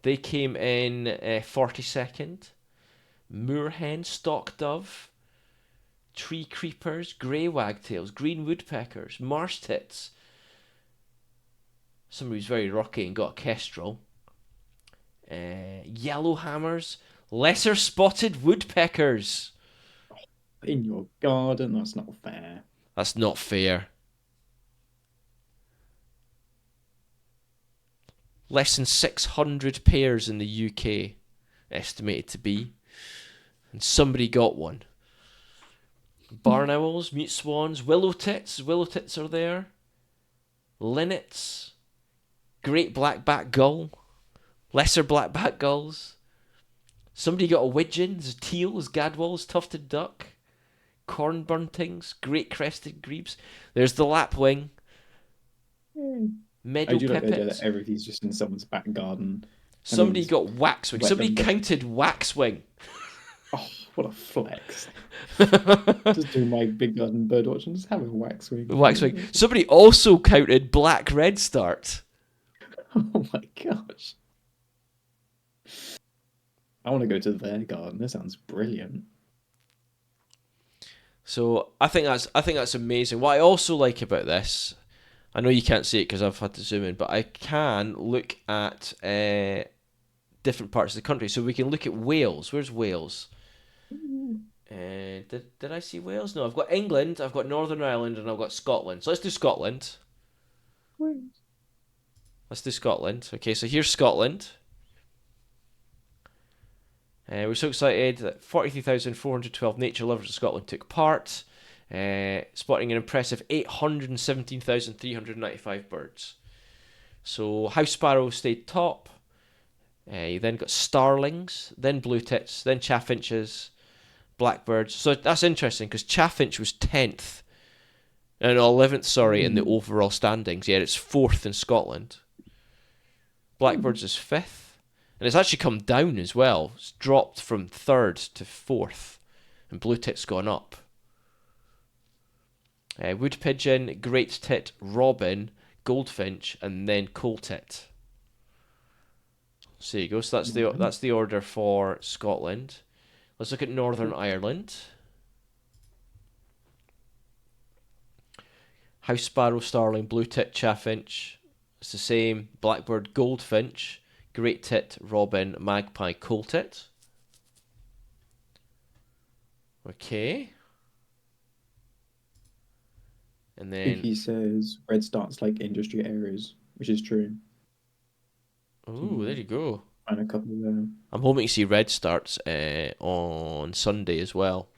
they came in 42nd. Moorhen, stock dove, tree creepers, grey wagtails, green woodpeckers, marsh tits. Somebody who's very rocky and got a kestrel. Yellow hammers, lesser spotted woodpeckers. In your garden? That's not fair. That's not fair. Less than 600 pairs in the UK, estimated to be. And somebody got one. Barn owls, mute swans, willow tits. Willow tits are there. Linnets. Great blackback gull. Lesser blackback gulls. Somebody got a widgeon. There's teals, gadwalls, tufted duck. Corn buntings. Great crested grebes. There's the lapwing. I Meadow do like the idea pipit. that everything's just in someone's back garden. Somebody got waxwing. wet Somebody them down. counted waxwing. Oh, what a flex. Just doing my big garden bird watching, just having waxwing. Waxwing. Somebody also counted black redstart. Oh my gosh. I want to go to their garden. This sounds brilliant. So I think that's amazing. What I also like about this, I know you can't see it because I've had to zoom in, but I can look at different parts of the country. So we can look at Wales. Where's Wales? Did I see Wales? No, I've got England, I've got Northern Ireland, and I've got Scotland. So let's do Scotland. Let's do Scotland. Okay, so here's Scotland. We're so excited that 43,412 nature lovers of Scotland took part, spotting an impressive 817,395 birds. So house sparrows stayed top. You then got starlings, then blue tits, then chaffinches, blackbirds. So that's interesting because chaffinch was 10th, and 11th, sorry, in the overall standings. Yeah, it's 4th in Scotland. Blackbirds is 5th. And it's actually come down as well. It's dropped from 3rd to 4th. And blue tit's gone up. Wood pigeon, great tit, robin, goldfinch, and then coal tit. So there you go. So that's the order for Scotland. Let's look at Northern Ireland. House sparrow, starling, blue tit, chaffinch. It's the same. Blackbird, goldfinch, great tit, robin, magpie, coal tit. Okay. And then He says red starts like industry areas, which is true. oh, there you go. Find a couple there. I'm hoping to see red starts on Sunday as well.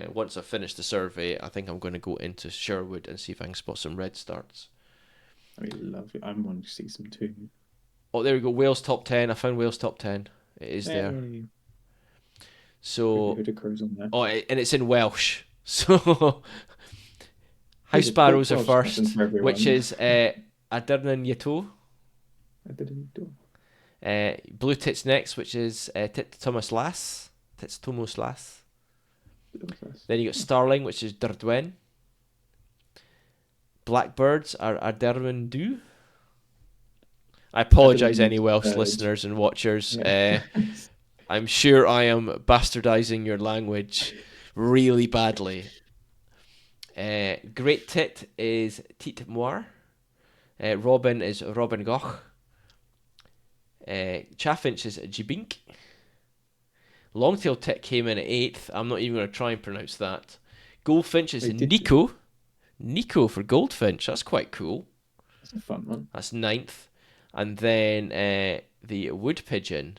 Once I've finished the survey, I think I'm going to go into Sherwood and see if I can spot some red starts. I mean, lovely. I'm wanting to see some too. Oh, there we go. Wales top 10. I found Wales top 10. It is there. So, Hooded crows on there. oh, and it's in Welsh. So, house sparrows are first, which is Adirnan Yato. I didn't do Blue tits next, which is Tit Thomas Lass. Tits Tomos Lass. Then you got starling, which is Durdwen. Blackbirds are Aderwin Du. I apologise, any Welsh listeners and watchers. Yeah. I'm sure I am bastardising your language really badly. Great tit is Tit Moir. Robin is Robin Goch. Chaffinch is Jibink. Longtail tit came in at 8th. I'm not even going to try and pronounce that. Goldfinch is Nico. Nico for goldfinch. That's quite cool. That's a fun one. That's 9th. And then the wood pigeon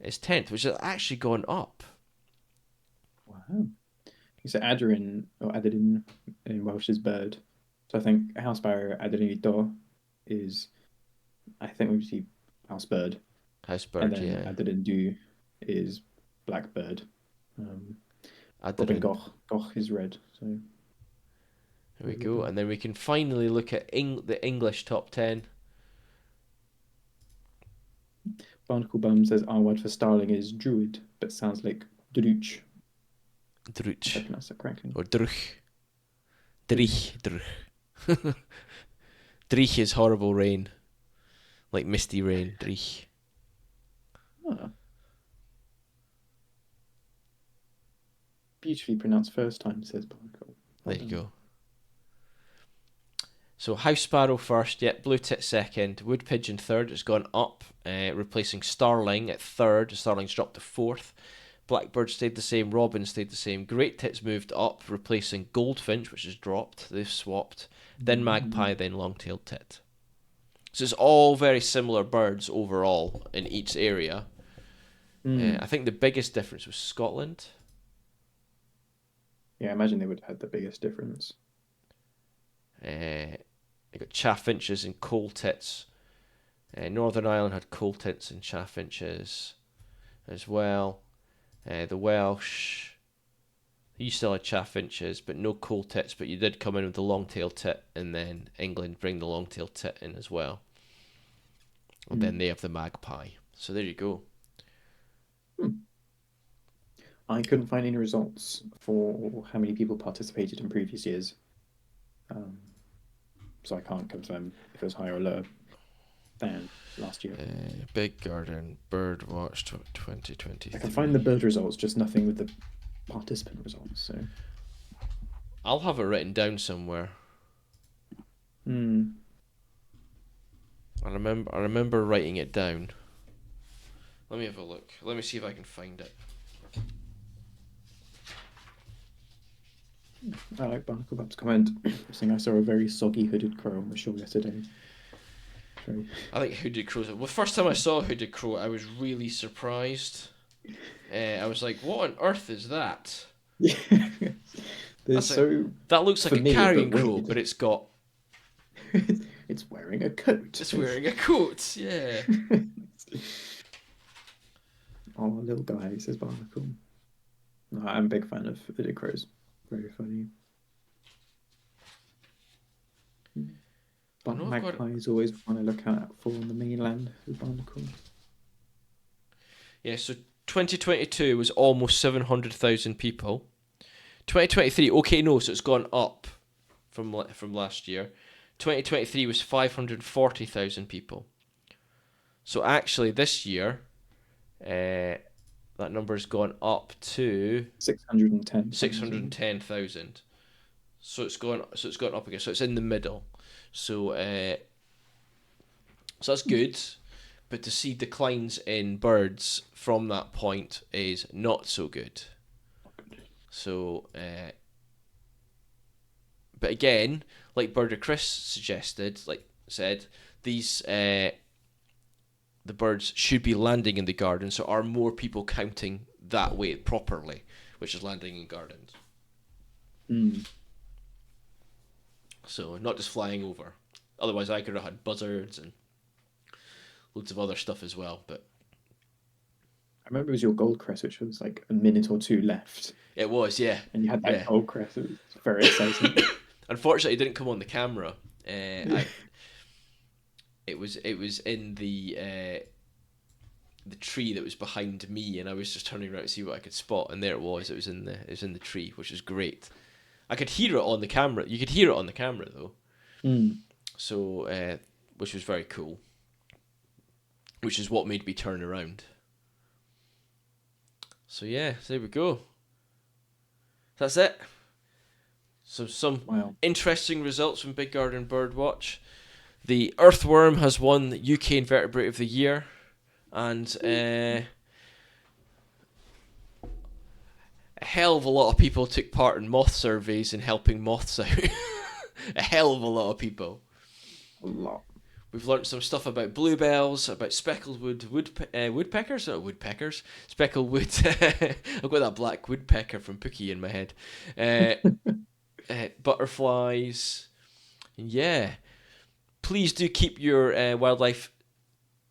is 10th, which has actually gone up. Wow. You said Aderin, or Aderin in Welsh is bird. So I think house sparrow, Aderinito, is, I think we see house bird. House bird, and then yeah. Aderindu is blackbird. Robin Goch. Goch is red. So there we go. And then we can finally look at the English top 10. Barnacle Bum says our word for starling is druid, but sounds like druch. Druch. I pronounce that correctly. Or druch. Druch. Druch is horrible rain. Like misty rain. Druch. Oh. Beautifully pronounced first time, says Barnacle. There Well you done. go. So house sparrow first, yep. Blue tit second. Wood pigeon third. It's gone up, replacing starling at third. Starling's dropped to fourth. Blackbird stayed the same. Robin stayed the same. Great tits moved up, replacing goldfinch, which has dropped. They've swapped. Then magpie, then long-tailed tit. So it's all very similar birds overall in each area. I think the biggest difference was Scotland. Yeah, I imagine they would have had the biggest difference. You got chaffinches and coal tits. Northern Ireland had coal tits and chaffinches as well. The Welsh, you still had chaffinches, but no coal tits. But you did come in with the long-tailed tit, and then England bring the long-tailed tit in as well. And then they have the magpie. So there you go. I couldn't find any results for how many people participated in previous years. So I can't confirm if it was higher or lower than last year. Big Garden Birdwatch 2023. I can find the bird results, just nothing with the participant results. So I'll have it written down somewhere. I remember writing it down. Let me have a look. Let me see if I can find it. I like Barnacle Bub's comment saying I saw a very soggy hooded crow on the shore yesterday. I think hooded crows. Well, the first time I saw a hooded crow, I was really surprised. I was like, "What on earth is that?" That looks like a carrion crow, but it's got. It's wearing a coat. It's wearing a coat. Yeah. Oh, little guy, says Barnacle. No, I'm a big fan of hooded crows. Very funny. But magpies always want to look out for on the mainland with Barnacle. Yeah, so 2022 was almost 700,000 people. 2023, okay, no, so it's gone up from last year. 2023 was 540,000 people. So actually, this year, that number's gone up to 610,000. 610,000. So it's gone up again. So it's in the middle. So that's good. But to see declines in birds from that point is not so good. So, but again, like Birder Chris said, these the birds should be landing in the garden. So are more people counting that way properly, which is landing in gardens? So not just flying over. Otherwise, I could have had buzzards and loads of other stuff as well. But I remember it was your gold crest, which was like a minute or two left. It was, yeah. And you had that gold crest. It was very exciting. Unfortunately, it didn't come on the camera. It was in the tree that was behind me, and I was just turning around to see what I could spot, and there it was. It was in the tree, which was great. I could hear it on the camera. You could hear it on the camera though. So, which was very cool. Which is what made me turn around. So yeah, there we go. That's it. So some interesting results from Big Garden Birdwatch. The earthworm has won UK Invertebrate of the Year, and a hell of a lot of people took part in moth surveys and helping moths out. A hell of a lot of people. A lot. We've learned some stuff about bluebells, about speckled woodpeckers, not woodpeckers, speckled wood. I've got that black woodpecker from Pookie in my head. Butterflies. Yeah. Please do keep your wildlife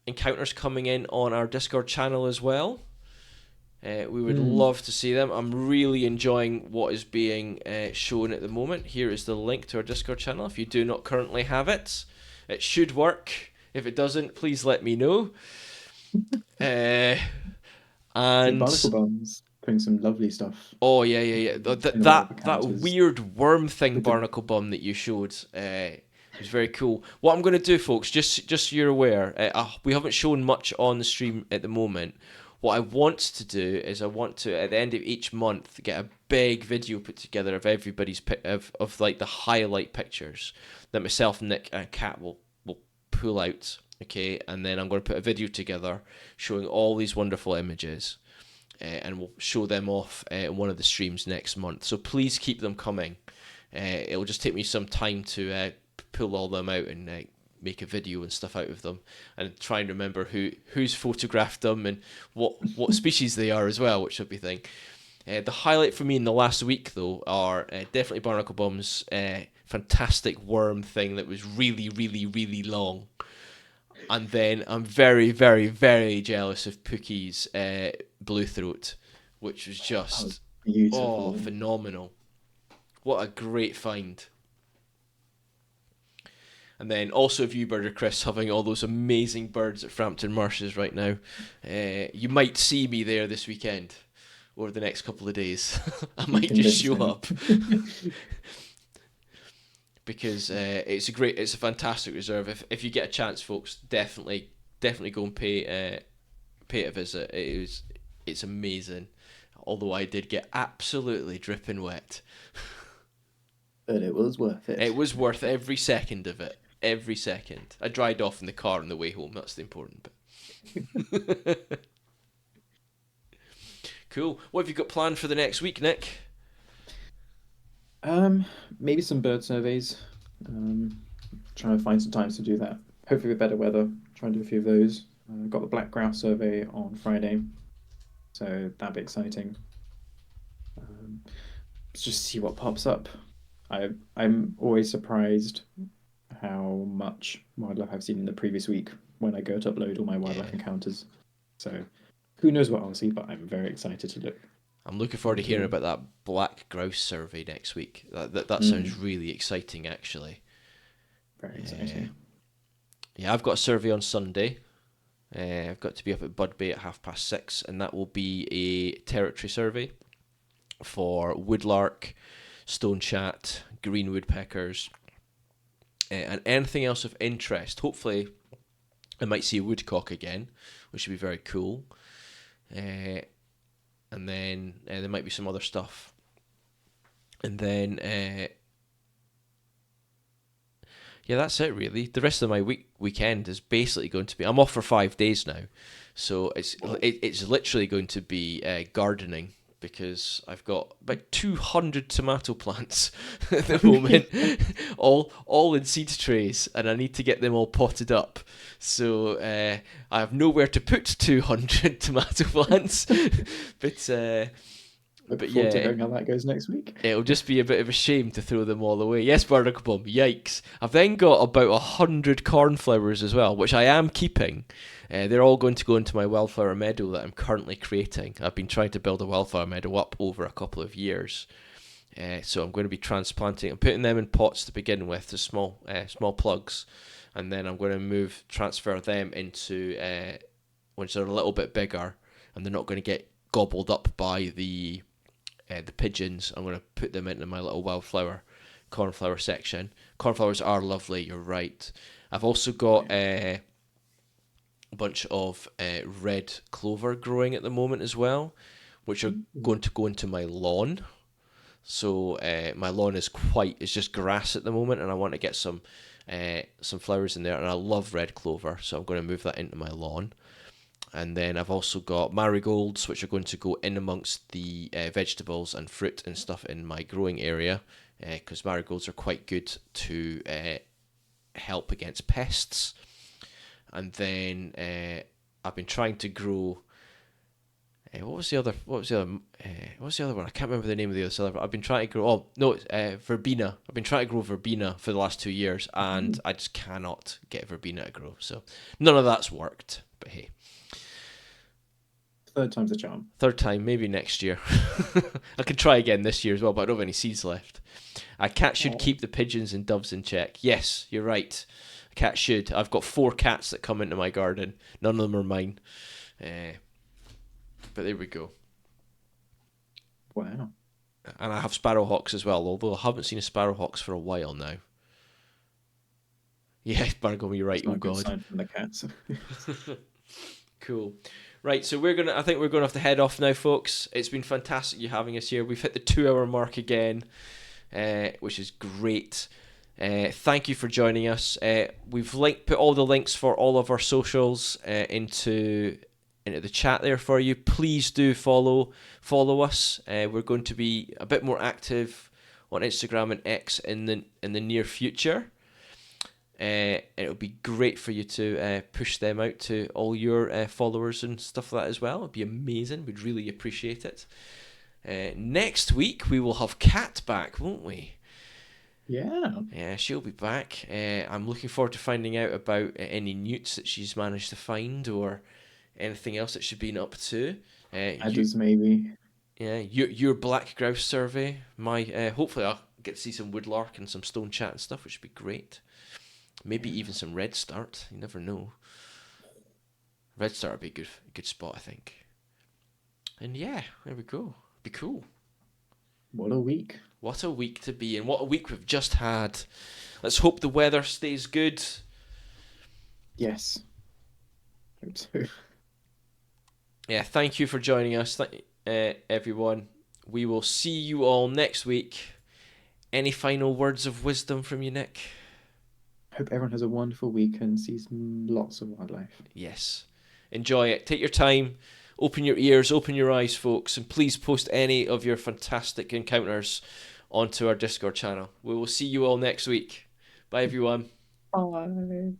encounters coming in on our Discord channel as well. We would love to see them. I'm really enjoying what is being shown at the moment. Here is the link to our Discord channel if you do not currently have it. It should work. If it doesn't, please let me know. And Barnacle Bum's putting some lovely stuff. Oh yeah. That weird worm thing, Barnacle Bum, that you showed. It was very cool. What I'm going to do, folks, just so you're aware, we haven't shown much on the stream at the moment. What I want to do is I want to, at the end of each month, get a big video put together of everybody's of like the highlight pictures that myself, Nick, and Kat will pull out. Okay, and then I'm going to put a video together showing all these wonderful images, and we'll show them off in one of the streams next month. So please keep them coming. It'll just take me some time to pull all them out and make a video and stuff out of them, and try and remember who's photographed them and what species they are as well, which will be a thing. The highlight for me in the last week, though, are definitely Barnacle Bomb's fantastic worm thing that was really, really, really long. And then I'm very, very, very jealous of Pookie's Blue Throat, which was just beautiful, phenomenal. What a great find. And then also of you, Birder Chris, having all those amazing birds at Frampton Marshes right now. You might see me there this weekend or the next couple of days. I might just show up. Because it's a fantastic reserve. If you get a chance, folks, definitely go and pay it a visit. It's amazing. Although I did get absolutely dripping wet. But it was worth it. It was worth every second of it. Every second. I dried off in the car on the way home. That's the important bit. Cool. What have you got planned for the next week, Nick? Maybe some bird surveys. Trying to find some times to do that. Hopefully with better weather. Try and do a few of those. Got the black grouse survey on Friday, so that'd be exciting. Just see what pops up. I'm always surprised how much wildlife I've seen in the previous week when I go to upload all my wildlife encounters. So who knows what I'll see, but I'm very excited to look. I'm looking forward to hearing about that black grouse survey next week. That sounds really exciting, actually. Very exciting. Yeah, I've got a survey on Sunday. I've got to be up at Budbay at 6:30, and that will be a territory survey for woodlark, stonechat, green woodpeckers, and anything else of interest. Hopefully, I might see a woodcock again, which would be very cool. And then there might be some other stuff. And then, yeah, that's it really. The rest of my weekend is basically going to be... I'm off for 5 days now. So it's literally going to be gardening, because I've got about 200 tomato plants at the moment, all in seed trays, and I need to get them all potted up. So I have nowhere to put 200 tomato plants, but yeah, to hearing how that goes next week. It'll just be a bit of a shame to throw them all away. Yes, Barnacle Bomb, yikes. I've then got about 100 cornflowers as well, which I am keeping. They're all going to go into my wildflower meadow that I'm currently creating. I've been trying to build a wildflower meadow up over a couple of years. So I'm going to be transplanting. I'm putting them in pots to begin with, the small plugs. And then I'm going to transfer them into, once they're a little bit bigger, and they're not going to get gobbled up by the pigeons, I'm going to put them into my little cornflower section. Cornflowers are lovely, you're right. I've also got a bunch of red clover growing at the moment as well, which are going to go into my lawn. So my lawn is just grass at the moment, and I want to get some flowers in there, and I love red clover, so I'm going to move that into my lawn. And then I've also got marigolds, which are going to go in amongst the vegetables and fruit and stuff in my growing area, because marigolds are quite good to help against pests. And then I've been trying to grow. What was the other one? I can't remember the name of the other. I've been trying to grow. Verbena. I've been trying to grow verbena for the last 2 years, and I just cannot get verbena to grow. So none of that's worked. But hey. Third time's the charm. Third time, maybe next year. I could try again this year as well, but I don't have any seeds left. A cat should keep the pigeons and doves in check. Yes, you're right. A cat should. I've got 4 cats that come into my garden. None of them are mine. But there we go. Wow. And I have sparrowhawks as well, although I haven't seen a sparrowhawks for a while now. Yeah, Barnacle, you're right. It's not Oh, a good God. sign from the cats. Cool. Right, so I think we're gonna have to head off now, folks. It's been fantastic you having us here. We've hit the 2 hour mark again, which is great. Thank you for joining us. We've put all the links for all of our socials into the chat there for you. Please do follow us. We're going to be a bit more active on Instagram and X in the near future. And it would be great for you to push them out to all your followers and stuff like that as well. It'd be amazing. We'd really appreciate it. Next week we will have Kat back, won't we? Yeah. Yeah, she'll be back. I'm looking forward to finding out about any newts that she's managed to find or anything else that she's been up to. Adders, maybe. Yeah, your black grouse survey. My hopefully I'll get to see some woodlark and some stone chat and stuff, which would be great. Maybe even some redstart. You never know. Redstart would be a good spot, I think. And yeah, there we go. Be cool. What a week. What a week to be in. What a week we've just had. Let's hope the weather stays good. Yes. Hope so. Yeah, thank you for joining us, everyone. We will see you all next week. Any final words of wisdom from you, Nick? Hope everyone has a wonderful week and sees lots of wildlife. Yes. Enjoy it. Take your time. Open your ears, open your eyes, folks, and please post any of your fantastic encounters onto our Discord channel. We will see you all next week. Bye, everyone. Bye.